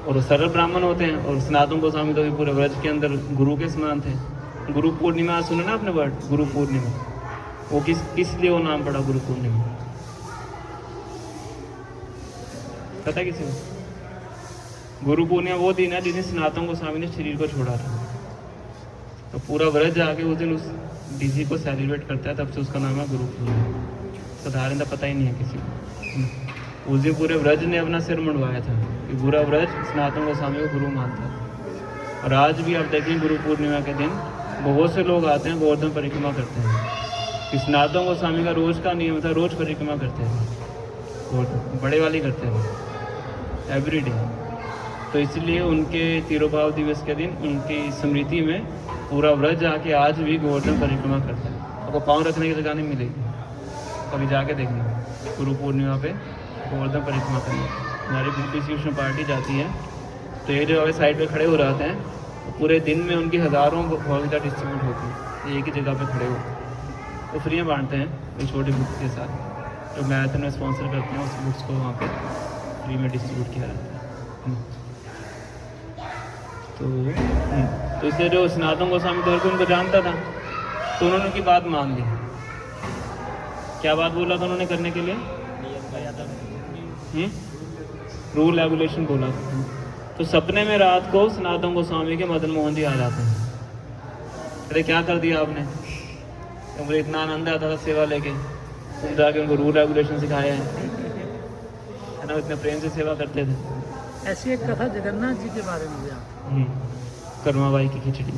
और वो सरल ब्राह्मण होते हैं। और सनातन गोस्वामी तो भी पूरे व्रज के अंदर गुरु के समान थे। गुरु पूर्णिमा सुना ना आपने वर्ड, गुरु पूर्णिमा, वो किस लिए वो नाम पड़ा गुरु पूर्णिमा, पता किसी को? गुरु पूर्णिमा वो दिन है जिस दिन सनातन गोस्वामी ने शरीर को छोड़ा था। तो पूरा व्रज आके उस दिन उस डीसी को सेलिब्रेट करता है, तब से उसका नाम है गुरु पूर्णिमा। साधारण पता ही नहीं है किसी को। उस दिन पूरे व्रज ने अपना सिर मुंडवाया था कि पूरा व्रज सनातन गोस्वामी को गुरु मानता है। और आज भी आप देखें गुरु पूर्णिमा के दिन बहुत से लोग आते हैं, गोवर्धन परिक्रमा करते हैं। कि सनातन गोस्वामी का रोज का नियम था, रोज परिक्रमा करते हैं, बड़े वाली करते हैं एवरी डे। तो इसलिए उनके तिरुभाव दिवस के दिन उनकी स्मृति में पूरा व्रज आके आज भी गोवर्धन परिक्रमा करता है। आपको पाँव रखने की जगह नहीं मिलेगी, कभी जाके देखना गुरु पूर्णिमा पे गोवर्धन परिक्रमा करनी। हमारी ब्रिटिश विष्णु पार्टी जाती है, तो ये जो साइड पे खड़े हो जाते हैं, तो पूरे दिन में उनकी हज़ारों भगवता डिस्ट्रीब्यूट होती है, एक ही जगह पे खड़े हो, तो फ्री में बांटते हैं वो छोटी बुक्स के साथ। जो मैराथन में स्पॉन्सर करते हैं उस बुक्स को वहाँ पे फ्री में डिस्ट्रीब्यूट किया जाता है। तो इसलिए जो सनातन गोस्वामी दौर को उनको जानता था, तो उन्होंने उनकी बात मान ली। क्या बात बोला था उन्होंने करने के लिए? रूल रेगुलेशन बोला था। तो सपने में रात को सनातन गोस्वामी के मदन मोहन जी आ जाते हैं। अरे क्या कर दिया आपने? तो मुझे इतना आनंद आता था सेवा लेके, तुम जाके उनको रूल रेगुलेशन सिखाया है ना, इतने प्रेम से सेवा करते थे। ऐसी एक कथा जगन्नाथ जी के बारे में भी आप कर्माबाई की खिचड़ी।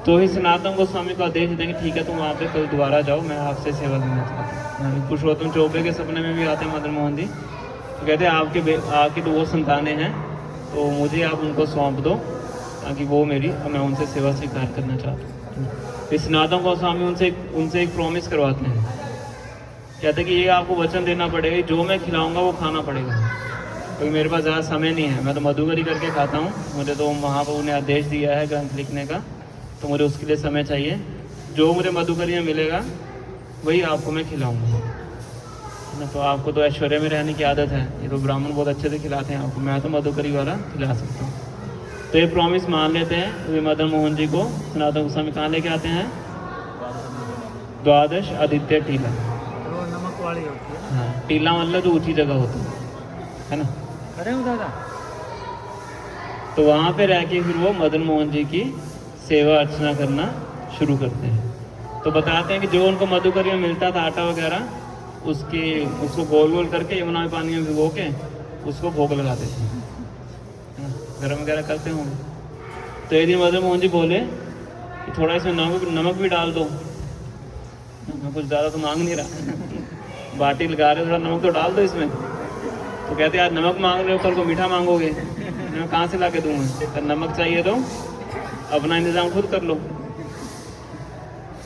तो ही सनातन गोस्वामी को आदेश देंगे, ठीक है तुम वहाँ पे कल दोबारा जाओ, मैं आपसे सेवा लेना चाहता हूँ। पुरुषोत्तम चौबे के सपने में भी आते हैं मदन मोहन जी, तो कहते हैं आपकी तो वो संतानें हैं, तो मुझे आप उनको सौंप दो ताकि वो मैं उनसे सेवा स्वीकार करना चाहता हूँ। इस सनातन गोस्वामी उनसे एक प्रॉमिस करवाते हैं, कहते हैं कि ये आपको वचन देना पड़ेगा, जो मैं खिलाऊंगा वो खाना पड़ेगा, क्योंकि मेरे पास ज़्यादा समय नहीं है, मैं तो मधुकरी करके खाता हूँ, मुझे तो महाप्रभु ने आदेश दिया है ग्रंथ लिखने का, तो मुझे उसके लिए समय चाहिए। जो मुझे मधुकरी में मिलेगा वही आपको मैं खिलाऊंगा ना। तो आपको तो ऐश्वर्य में रहने की आदत है, ये तो ब्राह्मण बहुत अच्छे से खिलाते हैं आपको, मैं तो मधुकरी वाला खिला सकता हूँ। तो ये प्रॉमिस मान लेते हैं। तो वे मदन मोहन जी को सनातन गोस्वामी कहाँ लेके आते हैं? द्वादश आदित्य टीला। वो नमक वाली होती है। हाँ, टीला मतलब जो ऊंची जगह होती है ना। खड़े हो दादा। तो वहाँ पे रह के फिर वो मदन मोहन जी की सेवा अर्चना करना शुरू करते हैं। तो बताते हैं कि जो उनको मधुकरी में मिलता था आटा वगैरह, उसको गोल गोल करके यमुना में पानी में भिगो के उसको भोग लगाते थे, गरम वगैरह करते होंगे। तो एक दिन मदन मोहन जी बोले कि थोड़ा इसमें नमक भी डाल दो, मैं कुछ ज़्यादा तो मांग नहीं रहा, बाटी लगा रहे हो, थोड़ा नमक तो डाल दो इसमें। तो कहते आज नमक मांग रहे हो, कल को मीठा मांगोगे, मैं कहाँ से ला के दूँगा? तो नमक चाहिए तो अपना इंतज़ाम खुद कर लो।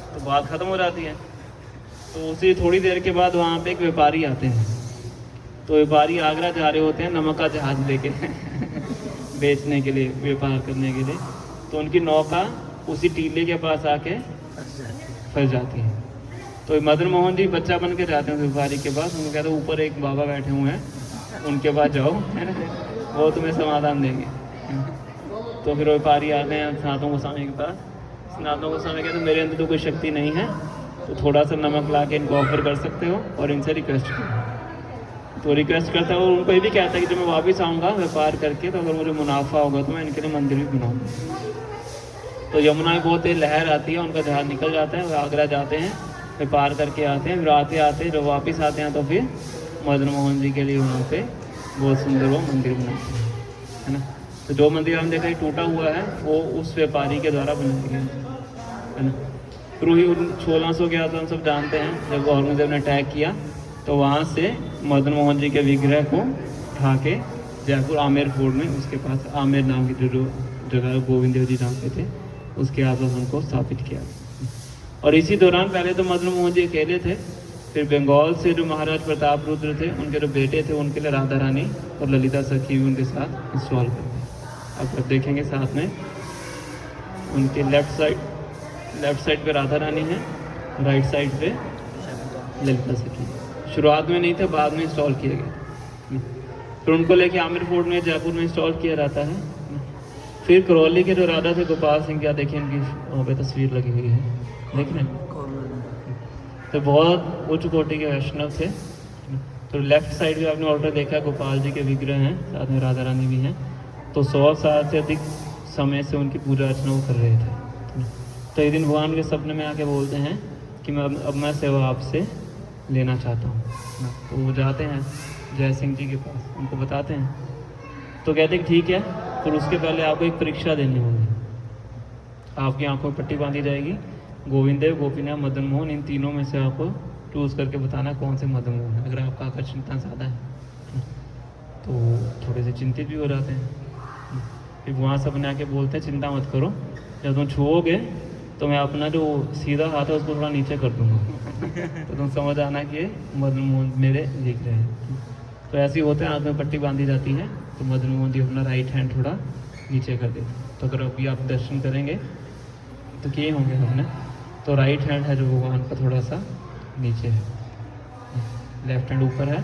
तो बात ख़त्म हो जाती है। तो उसी थोड़ी देर के बाद वहाँ पे एक व्यापारी आते हैं। तो व्यापारी आगरा जा रहे होते हैं नमक का जहाज लेके बेचने के लिए, व्यापार करने के लिए। तो उनकी नौका उसी टीले के पास आके फंस जाती है। तो मदन मोहन जी बच्चा बन के जाते हैं व्यापारी के पास, उनको कहते हैं ऊपर एक बाबा बैठे हुए हैं, उनके पास जाओ, है ना, वो तुम्हें समाधान देंगे। तो फिर व्यापारी आते हैं सनातन गोस्वामी के पास। सनातन गोस्वामी कहते हैं मेरे अंदर तो कोई शक्ति नहीं है, तो थोड़ा सा नमक ला के इनको ऑफर कर सकते हो और इनसे रिक्वेस्ट करो। तो रिक्वेस्ट करता है और उनको ये भी कहता है कि जब मैं वापस आऊँगा व्यापार करके, तो अगर मुझे मुनाफा होगा तो मैं इनके लिए मंदिर भी बनाऊँगा। तो यमुना में बहुत तेज लहर आती है, उनका जहाज निकल जाता है, वो आगरा जाते हैं, व्यापार करके आते हैं। फिर आते जब वापस आते हैं तो फिर मदन मोहन जी के लिए वहाँ पे बहुत सुंदर वो मंदिर बनाते हैं, है ना। तो जो मंदिर हम देखा टूटा हुआ है वो उस व्यापारी के द्वारा बनाया गया है ना। फिर वही 1600 के आसपास हम सब जानते हैं, जब औरंगजेब ने अटैक किया तो वहाँ से मदन मोहन जी के विग्रह को उठा के जयपुर आमेर फोर्ट में, उसके पास आमेर नाम की जो जगह गोविंद देव जी नाम पे थे, उसके आसपास उनको स्थापित किया। और इसी दौरान पहले तो मदन मोहन जी अकेले थे, फिर बंगाल से जो महाराज प्रताप रुद्र थे, उनके जो बेटे थे, उनके लिए राधा रानी और ललिता सखी भी उनके साथ इंस्टॉल कर दी। अब देखेंगे साथ में, उनके लेफ्ट साइड पे राधा रानी है, राइट साइड पे ललिता सखी। शुरुआत में नहीं थे, बाद में इंस्टॉल किए गए। फिर उनको लेके आमेर फोर्ट में जयपुर में इंस्टॉल किया जाता है। फिर करौली के जो राजा थे गोपाल सिंह, क्या देखिए उनकी वहाँ पे तस्वीर लगी हुई है, देख रहे हैं। तो बहुत उच्च कोटि के वैष्णव थे। तो लेफ्ट साइड भी आपने ऑल्टर देखा, गोपाल जी के विग्रह हैं, साथ में राधा रानी भी हैं। तो 100 साल से अधिक समय से उनकी पूजा अर्चना वो कर रहे थे। तो एक दिन भगवान के सपने में आके बोलते हैं कि मैं सेवा आपसे लेना चाहता हूँ। तो वो जाते हैं जय सिंह जी के पास, उनको बताते हैं। तो कहते हैं ठीक है, फिर उसके पहले आपको एक परीक्षा देनी होगी। आपकी आंखों में पट्टी बांधी जाएगी, गोविंद देव, गोपीनाथ, मदन मोहन, इन तीनों में से आपको चूज़ करके बताना कौन से मदन मोहन है। अगर आपका आकर्षण इतना ज़्यादा है तो थोड़े से चिंतित भी हो जाते हैं। फिर वहाँ से अपने आके बोलते हैं चिंता मत करो, जब तुम छुओगे तो मैं अपना जो सीधा हाथ है उसको थोड़ा नीचे कर दूँगा तो तुम समझ आना कि ये मदन मोहन मेरे दिख रहे हैं। तो ऐसे ही होते हैं, हाथ में पट्टी बांधी जाती है तो मदन मोहन जी अपना राइट हैंड थोड़ा नीचे कर देते हैं। तो अगर अभी आप दर्शन करेंगे तो किए होंगे हमने, तो राइट हैंड है जो भगवान का थोड़ा सा नीचे है, लेफ्ट हैंड ऊपर है,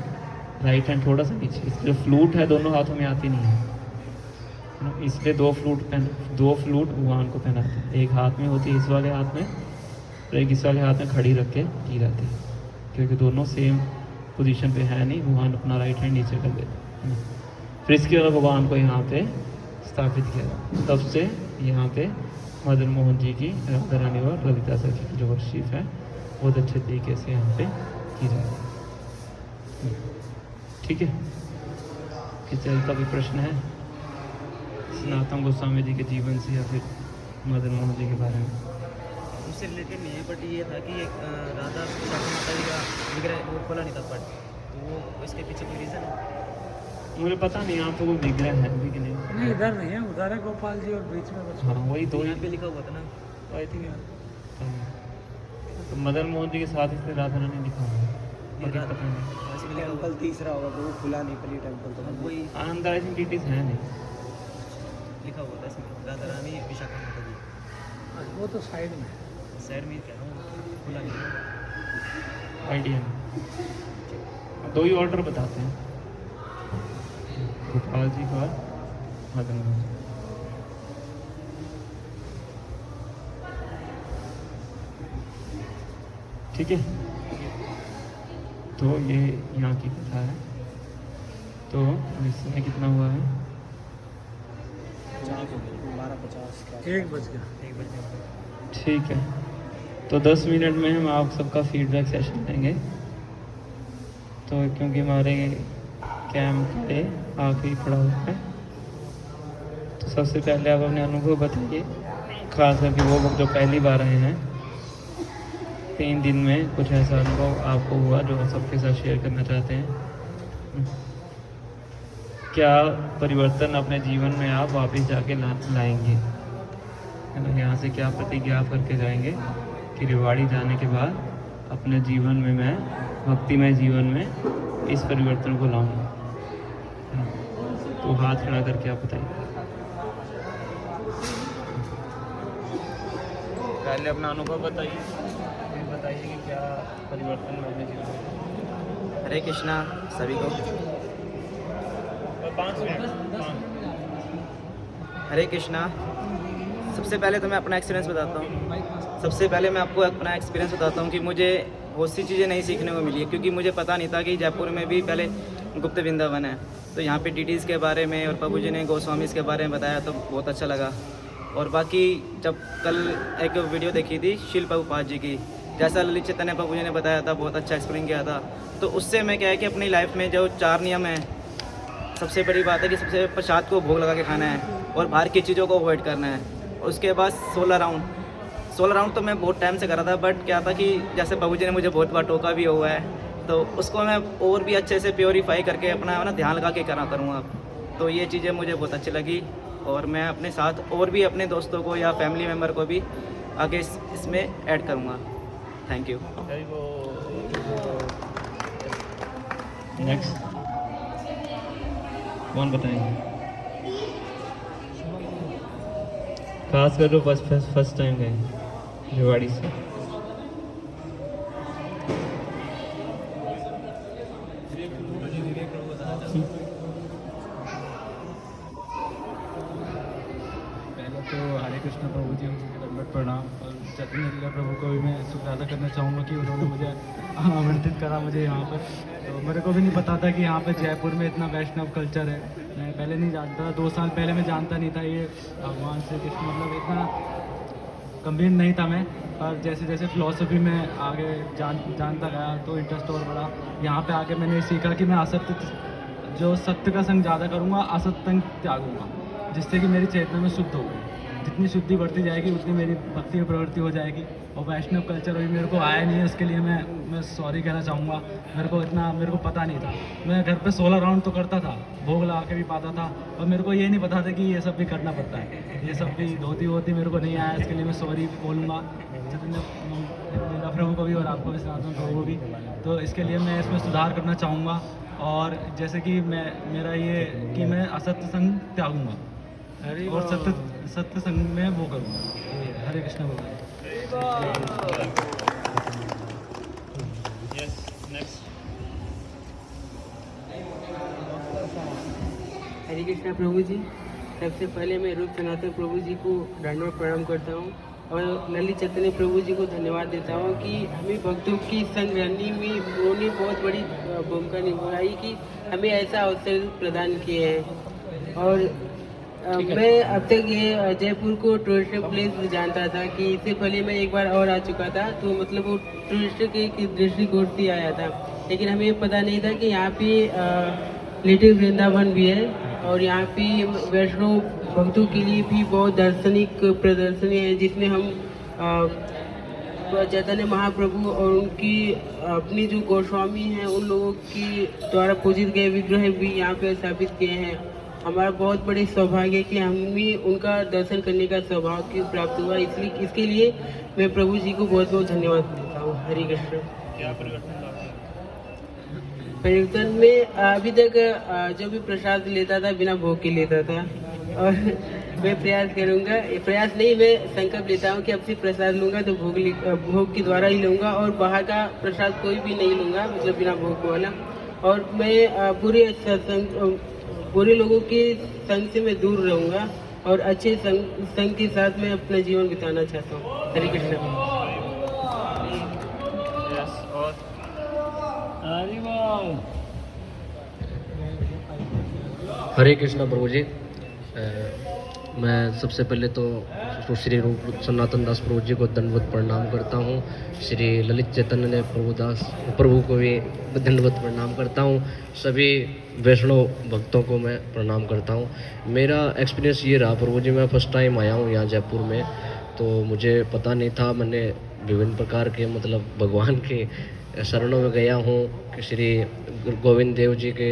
राइट हैंड थोड़ा सा नीचे। इसलिए फ्लूट है दोनों हाथों में आती नहीं है, इसलिए दो फ्लूट भगवान को पहनाते हैं। एक हाथ में होती है इस वाले हाथ में, और एक इस वाले हाथ में खड़ी रख के की जाती है, क्योंकि दोनों सेम पोजीशन पे है नहीं। भगवान अपना राइट हैंड नीचे कर देते हैं। फिर इसके बाद भगवान को यहाँ पे स्थापित किया। तब से यहाँ पे मदन मोहन जी की, राधा रानी और ललिता सखी की जो वर्शिप है बहुत अच्छे तरीके से यहाँ पे की जाती है। ठीक है, किसी का भी प्रश्न है सनातन गोस्वामी जी के जीवन से या फिर मदन मोहन जी के बारे में? उससे रिलेटेड नहीं है, बट ये था कि एक राधा माता जी का विग्रह वो खोला नहीं था, बट तो वो इसके पीछे कोई रीज़न है? मुझे पता नहीं यहाँ पे वो विग्रह है भी कि नहीं। नहीं, इधर नहीं है, उधर है गोपाल जी और बीच में बस। हाँ वही दो यहाँ पे लिखा हुआ था ना, आई थिंक। तो मदन मोहन जी के साथ इसमें राधा रानी लिखा हुआ है, बाकी पता नहीं। ऐसे में लिखा हुआ टेम्पल तीसरा होगा तो वो खुला नहीं, पहली टेम्पल तो था। वही आनंद आई थिंक डिटेल्स है नहीं। लिखा हुआ था इसमें, राधा रानी विशाखा माता जी। वो तो साइड में साइड में क्या है, खुला नहीं। आइडिया नहीं। दो ही ऑर्डर बताते हैं, गोपाल जी का और मदन मोहन जी। ठीक है, तो ये यहाँ की कथा है। तो इस समय कितना हुआ है? 12:50 1 बज गया। 1 बजे ठीक है, तो 10 मिनट में हम आप सबका फीडबैक सेशन लेंगे। तो क्योंकि हमारे कैंप के आखिरी पड़ाव है, तो सबसे पहले आप अपने अनुभव बताइए, खास करके वो लोग जो पहली बार आए हैं। 3 दिन में कुछ ऐसा अनुभव आपको हुआ जो आप सबके साथ शेयर करना चाहते हैं? क्या परिवर्तन अपने जीवन में आप वापस जाके लाएंगे, है ना? यहाँ से क्या प्रतिज्ञा करके जाएंगे कि रेवाड़ी जाने के बाद अपने जीवन में मैं भक्तिमय जीवन में इस परिवर्तन को लाऊंगा? तो हाथ खड़ा करके आप बताइए। पहले अपना अनुभव बताइए, फिर बताइए कि क्या परिवर्तन में अपने जीवन में। हरे कृष्णा सभी को। 5 मिनट। हरे कृष्णा। सबसे पहले तो मैं अपना एक्सपीरियंस बताता हूँ। सबसे पहले मैं आपको अपना एक्सपीरियंस बताता हूँ कि मुझे बहुत सी चीज़ें नहीं सीखने को मिली है, क्योंकि मुझे पता नहीं था कि जयपुर में भी पहले गुप्त वृंदावन है। तो यहाँ पे डीटीज़ के बारे में और प्रभु जी ने गोस्वामीज़ के बारे में बताया तो बहुत अच्छा लगा। और बाकी जब कल एक वीडियो देखी थी शिल प्रभुपाद जी की, जैसा ललित चैतन्य प्रभु जी ने बताया था, बहुत अच्छा एक्सप्लेन किया था। तो उससे मैं क्या है कि अपनी लाइफ में जो 4 नियम हैं, सबसे बड़ी बात है कि सबसे प्रसाद को भोग लगा के खाना है और बाहर की चीज़ों को अवॉइड करना है। उसके बाद 16 राउंड तो मैं बहुत टाइम से कर रहा था, बट क्या था कि जैसे प्रभु जी ने मुझे बहुत बार टोका भी हुआ है तो उसको मैं और भी अच्छे से प्योरीफाई करके अपना ना ध्यान लगा के करूँगा। तो ये चीज़ें मुझे बहुत अच्छी लगी और मैं अपने साथ और भी अपने दोस्तों को या फैमिली मेम्बर को भी आगे इसमें ऐड करूँगा। Thank you. नेक्स्ट कौन बताएंगे? खास कर जो फर्स्ट टाइम गए रेवाड़ी से। पहले तो हरे कृष्ण प्रभु जी को दंडवत प्रणाम और चैतन्य लीला प्रभु को भी मैं शुक्र अदा करना चाहूँगा कि उन्होंने मुझे आमंत्रित करा मुझे यहाँ पर। तो मेरे को भी नहीं पता था कि यहाँ पर जयपुर में इतना वैष्णव कल्चर है। मैं पहले नहीं जानता था, 2 साल पहले मैं जानता नहीं था ये भगवान श्री कृष्ण, मतलब इतना गंभीर नहीं था मैं। पर जैसे जैसे फिलॉसफी में आगे जानता गया तो इंटरेस्ट और बढ़ा। यहाँ पे आके मैंने सीखा कि मैं सत्य का संग ज़्यादा करूँगा, असत्य संग त्यागूंगा, जिससे कि मेरी चेतना में शुद्ध होगी। जितनी शुद्धि बढ़ती जाएगी उतनी मेरी भक्ति में प्रवृत्ति हो जाएगी। और वैष्णव कल्चर अभी मेरे को आया नहीं है, उसके लिए मैं सॉरी कहना चाहूँगा। मेरे को पता नहीं था। मैं घर पे 16 राउंड तो करता था, भोग लगा के भी पाता था, और मेरे को ये नहीं पता था कि ये सब भी करना पड़ता है। ये सब भी धोती वोती मेरे को नहीं आया, इसके लिए मैं सॉरी बोलूँगा चैतन्य लीला प्रभु को भी और आपको भी, सनातन प्रभु को भी। तो इसके लिए मैं इसमें सुधार करना चाहूँगा। और जैसे कि मेरा ये कि मैं असत्य संग त्यागूंगा और सत्य संग में वो करूँगा। हरे कृष्ण बोल। हरे कृष्णा प्रभु जी, सबसे पहले मैं रूप सनातन प्रभु जी को दंडवत प्रणाम करता हूँ और ललित चैतन्य प्रभु जी को धन्यवाद देता हूँ कि हमें भक्तों की संग रहने में उन्होंने बहुत बड़ी भूमिका निभाई कि हमें ऐसा अवसर प्रदान किए हैं। और मैं अब तक ये जयपुर को टूरिस्ट प्लेस जानता था कि इससे पहले मैं एक बार और आ चुका था, तो मतलब वो टूरिस्ट के दृष्टिकोण से आया था, लेकिन हमें पता नहीं था कि यहाँ पे लिटिल वृंदावन भी है और यहाँ पे वैष्णव भक्तों के लिए भी बहुत दार्शनिक प्रदर्शनी है, जिसमें हम चैतन्य महाप्रभु और उनकी अपनी जो गोस्वामी हैं उन लोगों की द्वारा पूजित गए विग्रह भी यहाँ पे स्थापित किए हैं। हमारा बहुत बड़ी सौभाग्य है कि हमें उनका दर्शन करने का सौभाग्य प्राप्त हुआ, इसलिए इसके लिए मैं प्रभु जी को बहुत बहुत धन्यवाद देता हूँ। हरे कृष्ण। परिवर्तन में अभी तक जो भी प्रसाद लेता था बिना भोग के लेता था, और मैं प्रयास करूंगा, प्रयास नहीं मैं संकल्प लेता हूँ कि अब से प्रसाद लूंगा तो भोग के द्वारा ही लूंगा और बाहर का प्रसाद कोई भी नहीं लूंगा, मतलब बिना भोग वाला। और मैं बुरे लोगों के संग से मैं दूर रहूंगा और अच्छे संग के साथ मैं अपना जीवन बिताना चाहता हूँ। हरे कृष्ण। हरे कृष्णा प्रभु जी। मैं सबसे पहले तो श्री रूप सनातन दास प्रभु जी को दंडवत प्रणाम करता हूँ। श्री ललित चैतन्य प्रभु को भी दंडवत प्रणाम करता हूँ। सभी वैष्णव भक्तों को मैं प्रणाम करता हूँ। मेरा एक्सपीरियंस ये रहा प्रभु जी, मैं फर्स्ट टाइम आया हूँ यहाँ जयपुर में, तो मुझे पता नहीं था। मैंने विभिन्न प्रकार के मतलब भगवान के शरणों में गया हूँ कि श्री गोविंद देव जी के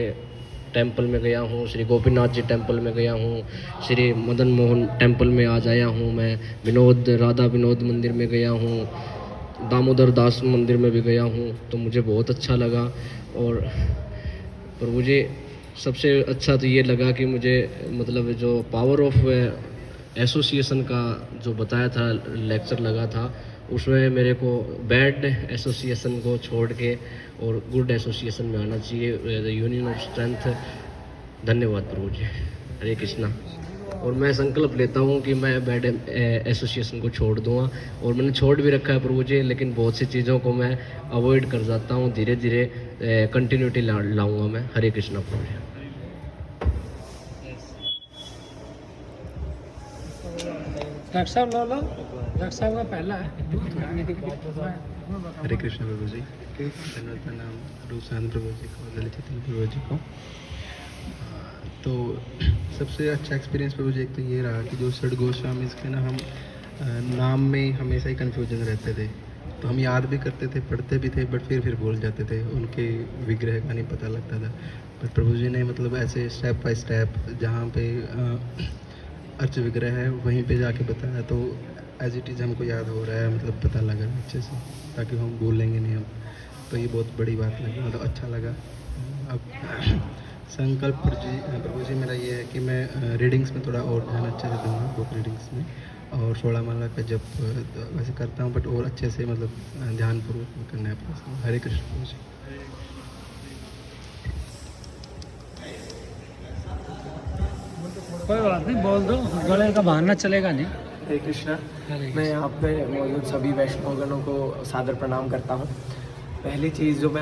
टेंपल में गया हूँ, श्री गोपीनाथ जी टेंपल में गया हूँ, श्री मदन मोहन टेंपल में आज आया हूँ मैं, राधा विनोद मंदिर में गया हूँ, दामोदर दास मंदिर में भी गया हूँ। तो मुझे बहुत अच्छा लगा। और मुझे सबसे अच्छा तो ये लगा कि मुझे मतलब जो पावर ऑफ एसोसिएशन का जो बताया था लेक्चर लगा था, उसमें मेरे को बैड एसोसिएशन को छोड़ के और गुड एसोसिएशन में आना चाहिए, द यूनियन ऑफ स्ट्रेंथ। धन्यवाद प्रभु जी। हरे कृष्णा। और मैं संकल्प लेता हूँ कि मैं बैड एसोसिएशन को छोड़ दूँगा, और मैंने छोड़ भी रखा है प्रभु जी, लेकिन बहुत सी चीज़ों को मैं अवॉइड कर जाता हूँ। धीरे धीरे कंटिन्यूटी लाऊंगा मैं। हरे कृष्णा प्रभु जी। डॉक्टर साहब लो डॉक्टर साहब का पहला है। हरे कृष्ण प्रभु जी। धन्यवाद प्रणाम रूप सनातन प्रभु जी को, ललित चैतन्य प्रभु जी को। तो सबसे अच्छा एक्सपीरियंस प्रभु जी एक तो ये रहा कि जो षड गोस्वामी के ना हम नाम में हमेशा ही कन्फ्यूजन रहते थे तो हम याद भी करते थे, पढ़ते भी थे, बट फिर भूल जाते थे, उनके विग्रह का नहीं पता लगता था। बट प्रभु जी ने मतलब ऐसे स्टेप बाय स्टेप जहाँ पे अर्च विग्रह है वहीं पे जाके बताया, तो एज इट इज़ हमको याद हो रहा है, मतलब पता लगा अच्छे से, ताकि हम भूलेंगे नहीं हम। तो ये बहुत बड़ी बात लगी, मतलब अच्छा लगा। अब संकल्प प्रभु जी मेरा ये है कि मैं रीडिंग्स में थोड़ा और ध्यान अच्छे से दूँगा, बुक रीडिंग्स में, और 16 माला का जप वैसे करता हूँ, बट और अच्छे से मतलब ध्यानपूर्वक करना है प्रश्न। हरे कृष्ण प्रभु जी। कोई बात नहीं, बोल दो, गले का बहाना चलेगा नहीं। हरे कृष्णा। मैं यहाँ पे मौजूद सभी वैष्णवगणों को सादर प्रणाम करता हूँ। पहली चीज़ जो मैं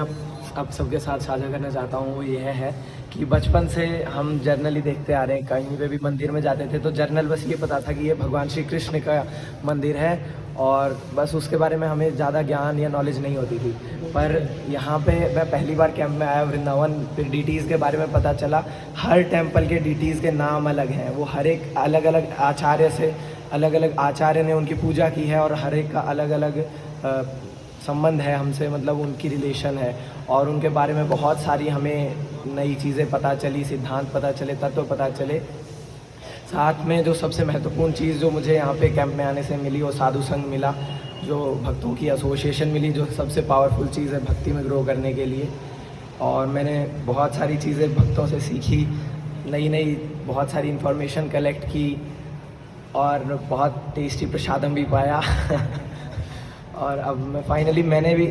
अब सबके साथ साझा करना चाहता हूँ वो यह है कि बचपन से हम जर्नली देखते आ रहे हैं, कहीं पे भी मंदिर में जाते थे तो जर्नल बस ये पता था कि ये भगवान श्री कृष्ण का मंदिर है, और बस उसके बारे में हमें ज़्यादा ज्ञान या नॉलेज नहीं होती थी। पर यहाँ पे मैं पहली बार कैंप में आया वृंदावन, फिर डीटीज़ के बारे में पता चला। हर टेम्पल के डीटीज़ के नाम अलग हैं, वो हर एक अलग अलग आचार्य से, अलग अलग आचार्य ने उनकी पूजा की है, और हर एक का अलग अलग संबंध है हमसे, मतलब उनकी रिलेशन है, और उनके बारे में बहुत सारी हमें नई चीज़ें पता चली, सिद्धांत पता चले, तत्व पता चले। साथ में जो सबसे महत्वपूर्ण चीज़ जो मुझे यहाँ पे कैंप में आने से मिली वो साधु संग मिला, जो भक्तों की एसोसिएशन मिली, जो सबसे पावरफुल चीज़ है भक्ति में ग्रो करने के लिए। और मैंने बहुत सारी चीज़ें भक्तों से सीखी, नई बहुत सारी इन्फॉर्मेशन कलेक्ट की, और बहुत टेस्टी प्रसादम भी पाया। और अब मैंने भी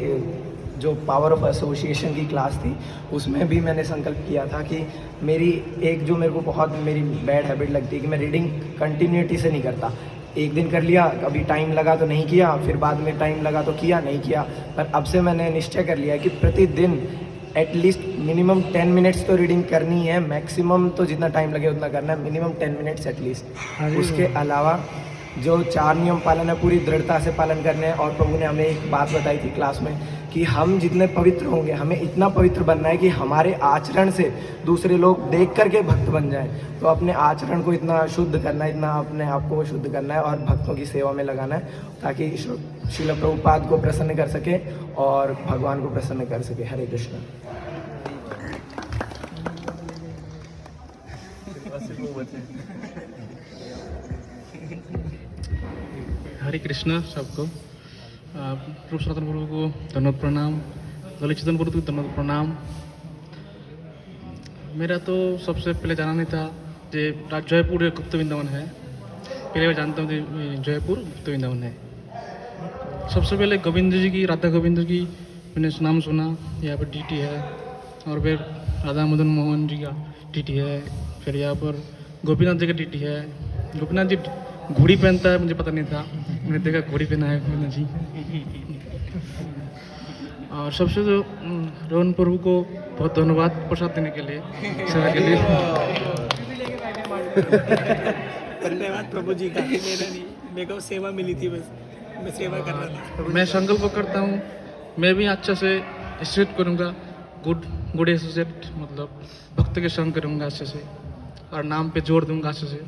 जो पावर ऑफ एसोसिएशन की क्लास थी उसमें भी मैंने संकल्प किया था कि मेरी एक जो मेरे को बहुत मेरी बैड हैबिट लगती है कि मैं रीडिंग कंटिन्यूटी से नहीं करता। एक दिन कर लिया, कभी टाइम लगा तो नहीं किया, फिर बाद में टाइम लगा तो किया, नहीं किया। पर अब से मैंने निश्चय कर लिया कि प्रतिदिन एटलीस्ट मिनिमम 10 मिनट्स तो रीडिंग करनी है, मैक्सिमम तो जितना टाइम लगे उतना करना है, मिनिमम 10 मिनट्स एटलीस्ट। उसके अलावा जो 4 नियम पालन है पूरी दृढ़ता से पालन करने हैं। और प्रभु ने हमें एक बात बताई थी क्लास में कि हम जितने पवित्र होंगे, हमें इतना पवित्र बनना है कि हमारे आचरण से दूसरे लोग देख करके भक्त बन जाएं। तो अपने आचरण को इतना शुद्ध करना है, इतना अपने आप को शुद्ध करना है और भक्तों की सेवा में लगाना है, ताकि श्रील प्रभुपाद को प्रसन्न कर सके और भगवान को प्रसन्न कर सके। हरे कृष्ण। हरे कृष्णा सबको। प्रभु सनातन प्रभु को धन्यवाद प्रणाम, ललित चेतन प्रभु को धन्यवाद प्रणाम। मेरा तो सबसे पहले जाना नहीं था कि जयपुर गुप्त वृंदावन है, पहले मैं जानता हूँ कि जयपुर गुप्त वृंदावन है। सबसे पहले गोविंद जी की, राधा गोविंद की मैंने नाम सुना, यहाँ पर डीटी है, और फिर राधा मदन मोहन जी का डीटी है, फिर यहाँ पर गोपीनाथ जी का डीटी है। गोपीनाथ जी घोड़ी पहनता है, मुझे पता नहीं था, मैंने देखा घोड़ी पहना है गोपीनाथ जी। और सबसे तो रोहन प्रभु को बहुत धन्यवाद प्रसाद देने के लिए, सेवा के लिए। धन्यवाद प्रभु जी का, मेरे को सेवा मिली थी, बस मैं सेवा कर रहा था। मैं संकल्प करता हूँ मैं भी अच्छे से एसोसिएट करूँगा, गुड एसोसिएट, मतलब भक्त के संग करूँगा अच्छे से, और नाम पे जोड़ दूँगा अच्छे से,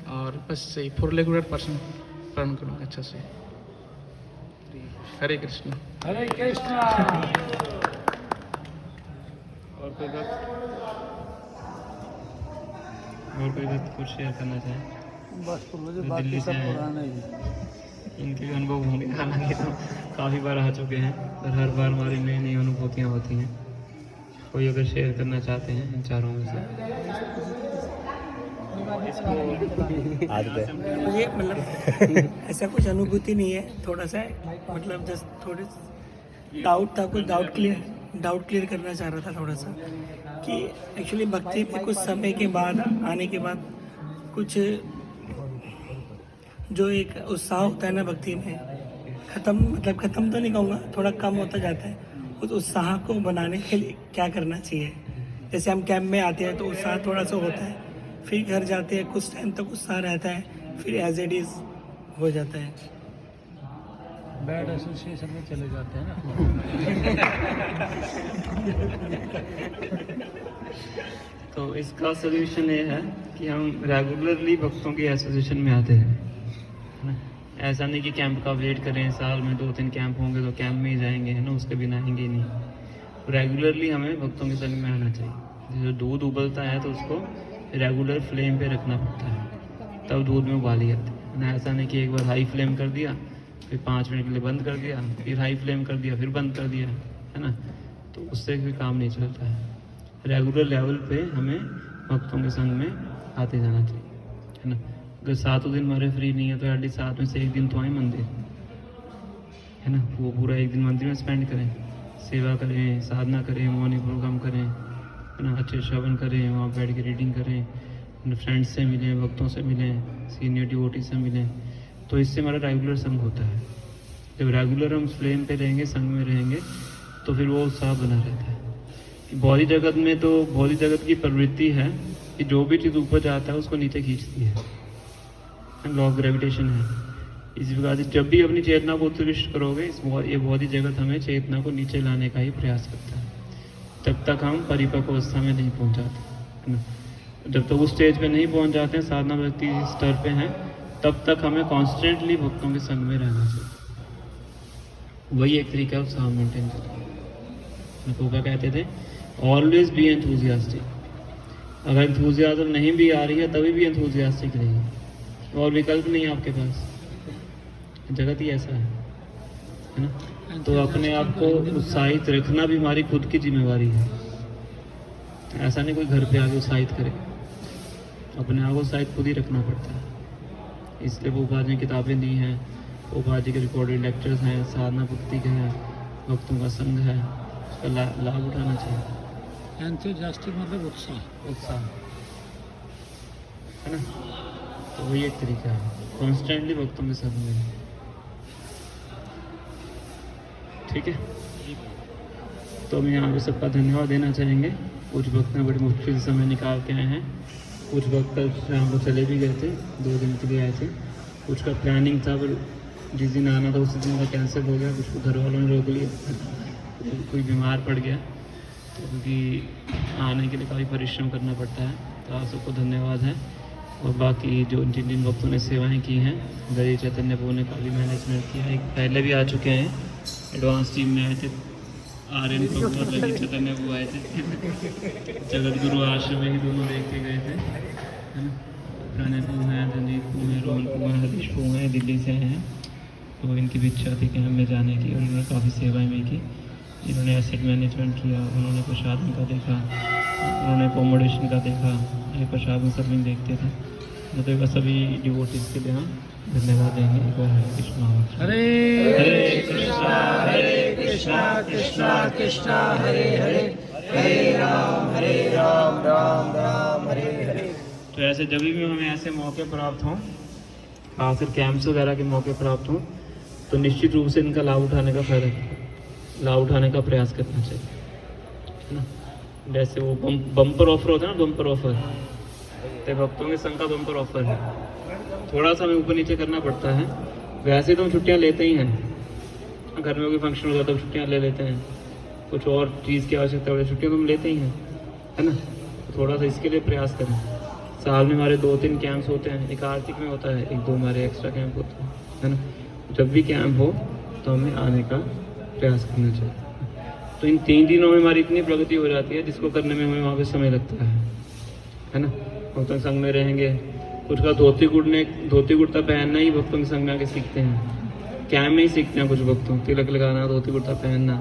और बस सही फॉर रेगुलर पर्सन पालन करूँगा अच्छा से। हरे कृष्ण। हरे कृष्ण। और कोई बात कुछ शेयर करना चाहें? बस मुझे दिल्ली बाकी से सब हैं। पुराना ही। इनके भी अनुभव होंगे, हालांकि तो काफ़ी बार आ चुके हैं, पर हर बार हमारी नई नई अनुभूतियाँ होती हैं। कोई अगर शेयर करना चाहते हैं इन चारों में से। मुझे मतलब ऐसा कुछ अनुभूति नहीं है, थोड़ा सा मतलब जस्ट थोड़े डाउट था, कुछ डाउट क्लियर करना चाह रहा था थोड़ा सा, कि एक्चुअली भक्ति में कुछ समय के बाद आने के बाद कुछ जो एक उत्साह होता है ना भक्ति में, ख़त्म तो नहीं कहूँगा, थोड़ा कम होता जाता है। उस उत्साह को बनाने के लिए क्या करना चाहिए? जैसे हम कैंप में आते हैं तो उत्साह थोड़ा सा होता है, फिर घर जाते हैं कुछ टाइम तक उत्साह रहता है, फिर एज इट इज़ हो जाता है। बैड एसोसिएशन में चले जाते हैं ना। तो इसका सोल्यूशन ये है कि हम रेगुलरली भक्तों की एसोसिएशन में आते हैं, है ना? ऐसा नहीं कि कैंप का वेट करें, साल में 2-3 कैंप होंगे तो कैंप में ही जाएंगे, है ना, उसके बिना आएंगे ही नहीं। रेगुलरली हमें भक्तों के संग में आना चाहिए। जो दूध उबलता है तो उसको रेगुलर फ्लेम पे रखना पड़ता है, तब दूध में उबाली आती है ना। ऐसा नहीं कि एक बार हाई फ्लेम कर दिया, फिर 5 मिनट के लिए बंद कर दिया, फिर हाई फ्लेम कर दिया, फिर बंद कर दिया, है ना, तो उससे भी काम नहीं चलता है। रेगुलर लेवल पे हमें भक्तों के संग में आते जाना चाहिए, है ना। अगर 7 दिन हमारे फ्री नहीं है तो एटलीस्ट 7 में से 1 दिन तो आए मंदिर, है ना। वो पूरा 1 दिन मंदिर में स्पेंड करें, सेवा करें, साधना करें, मॉर्निंग प्रोग्राम करें, है ना, अच्छे श्रवण करें, वहाँ बैठ के रीडिंग करें, अपने फ्रेंड्स से मिलें, भक्तों से मिलें, सीनियर डिवोटी से मिलें, तो इससे हमारा रेगुलर संग होता है। जब रेगुलर हम फ्लेम पे रहेंगे, संग में रहेंगे, तो फिर वो उत्साह बना रहता है। भौतिक जगत में तो भौतिक जगत की प्रवृत्ति है कि जो भी चीज़ ऊपर जाता है उसको नीचे खींचती है, लॉ ऑफ ग्रेविटेशन है। इस प्रकार से जब भी अपनी चेतना को उत्कृष्ट करोगे, ये भौतिक जगत हमें चेतना को नीचे लाने का ही प्रयास करता है। तब तक हम परिपक्व अवस्था में नहीं पहुंच जाते, है ना। जब तक उस स्टेज पे नहीं पहुंच जाते हैं, साधना भक्ति स्तर पे हैं, तब तक हमें कॉन्स्टेंटली भक्तों के संग में रहना चाहिए। वही एक तरीका है उत्साह मेंटेन करने का। क्या कहते थे, ऑलवेज बी एंथुजियास्टिक। अगर एंथुजियाज्म नहीं भी आ रही है तभी भी एंथुजियास्टिक रहिए, और विकल्प नहीं है आपके पास, जगत ही ऐसा है ना। तो अपने आप को उत्साहित रखना भी हमारी खुद की जिम्मेवारी है। ऐसा नहीं कोई घर पे आके उत्साहित करे, अपने आप को उत्साहित खुद ही रखना पड़ता है। इसलिए वो उपाधि किताबें दी हैं, उपाधि के रिकॉर्डेड लेक्चर्स हैं, साधना भक्ति के हैं, भक्तों का संघ है, उसका लाभ उठाना चाहिए। एंथुसियास्टिक मतलब उत्साह, है ना। तो वही एक तरीका है, कॉन्स्टेंटली भक्तों के संग में। ठीक है, तो हम यहाँ पे सबका धन्यवाद देना चाहेंगे। कुछ भक्त बड़े मुश्किल से समय निकाल के आए हैं, कुछ भक्त कल शाम को चले भी गए थे, 2 दिन के लिए आए थे। कुछ का प्लानिंग था पर जिस दिन आना था उसी दिन का कैंसिल हो गया, कुछ को घर वालों ने रोक लिया, कोई बीमार पड़ गया, तो क्योंकि आने के लिए काफ़ी परिश्रम करना पड़ता है। तो आप सबको धन्यवाद है। और बाकी जो जिन जिन भक्तों ने सेवाएं की हैं, गरीब चैतन्य प्रभु ने काफ़ी मैनेजमेंट किया है, पहले भी आ चुके हैं, एडवांस टीम में आए थे, आर्यन प्रभु और ललित चैतन्य प्रभु आए थे, जगत गुरु आश्रम में ही दोनों देख के गए थे, है ना। प्रणय प्रभु हैं, रंजीत प्रभु हैं, रोहन प्रभु हैं, हरीश प्रभु हैं, दिल्ली से हैं। तो इनकी भी इच्छा थी कि हमें जाने की, और उन्होंने काफ़ी सेवाएं भी की। इन्होंने एसेट मैनेजमेंट किया, उन्होंने प्रसादन का देखा, उन्होंने एकोमोडेशन का देखा, ये प्रसादन सब में देखते थे। मतलब बस सभी डिवोटीज के लिए हम धन्यवाद देंगे। एक बार हरे कृष्णा हरे कृष्णा कृष्णा कृष्णा हरे हरे, हरे राम राम राम हरे हरे। तो ऐसे जब भी हमें ऐसे मौके प्राप्त हों, खासकर कैंप्स वगैरह के मौके प्राप्त हों, तो निश्चित रूप से इनका लाभ उठाने का लाभ उठाने का प्रयास करना चाहिए, है ना। जैसे वो बम्पर ऑफर होता है ना, बम्पर ऑफर, तो भक्तों के संघ का बम्पर ऑफर है। थोड़ा सा हमें ऊपर नीचे करना पड़ता है, वैसे तो हम छुट्टियाँ लेते ही हैं, घर में कोई फंक्शन होता है तब छुट्टियाँ ले लेते हैं, कुछ और चीज़ की आवश्यकता होती है छुट्टियाँ तो हम लेते ही हैं, है ना। तो थोड़ा सा इसके लिए प्रयास करें। साल में हमारे 2-3 कैंप्स होते हैं, एक आर्थिक में होता है, 1-2 हमारे एक्स्ट्रा कैंप होते हैं, है ना। जब भी कैंप हो तो हमें आने का प्रयास करना चाहिए। तो इन 3 दिनों में हमारी इतनी प्रगति हो जाती है जिसको करने में हमें वहाँ पे समय लगता है ना। भक्तों के संग में रहेंगे, कुछ का धोती कुर्ता पहनना ही भक्तों के संग में आके सीखते हैं, कैंप में ही सीखते हैं कुछ भक्तों, तिलक लगाना, धोती कुर्ता पहनना,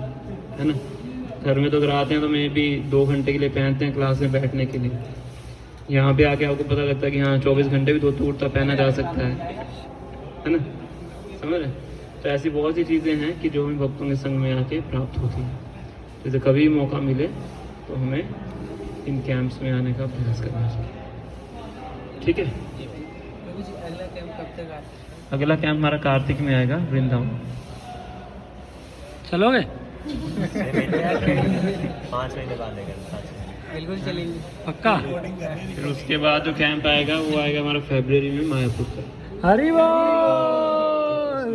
है ना। घर में तो अगर आते हैं तो मैं भी 2 घंटे के लिए पहनते हैं क्लास में बैठने के लिए। यहाँ पे आके आपको पता लगता है कि हाँ 24 घंटे भी धोती कुर्ता पहना जा सकता है ना, समझ रहे। तो ऐसी बहुत सी चीज़ें हैं कि जो हमें भक्तों के संग में आके प्राप्त होती हैं। जैसे कभी मौका मिले तो हमें इन कैंप्स में आने का प्रयास करना चाहिए, ठीक है। अगला कैंप हमारा कार्तिक में आएगा, वृंदावन। चलोगे? 5 महीने बाद बिल्कुल चलेंगे, पक्का। फिर उसके बाद जो कैंप आएगा वो आएगा हमारा फरवरी में मायापुर का। हरि बोल।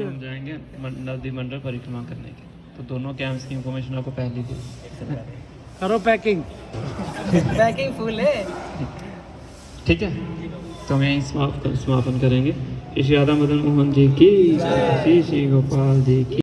हम जाएंगे नदी मंडल परिक्रमा करने के। तो दोनों कैंप्स की इंफॉर्मेशन आपको पहले दी। करो पैकिंग। पैकिंग फुल है, ठीक है। तो हम यहीं समापन करेंगे। श्री राधा मदन मोहन जी की, श्री श्री गोपाल जी की।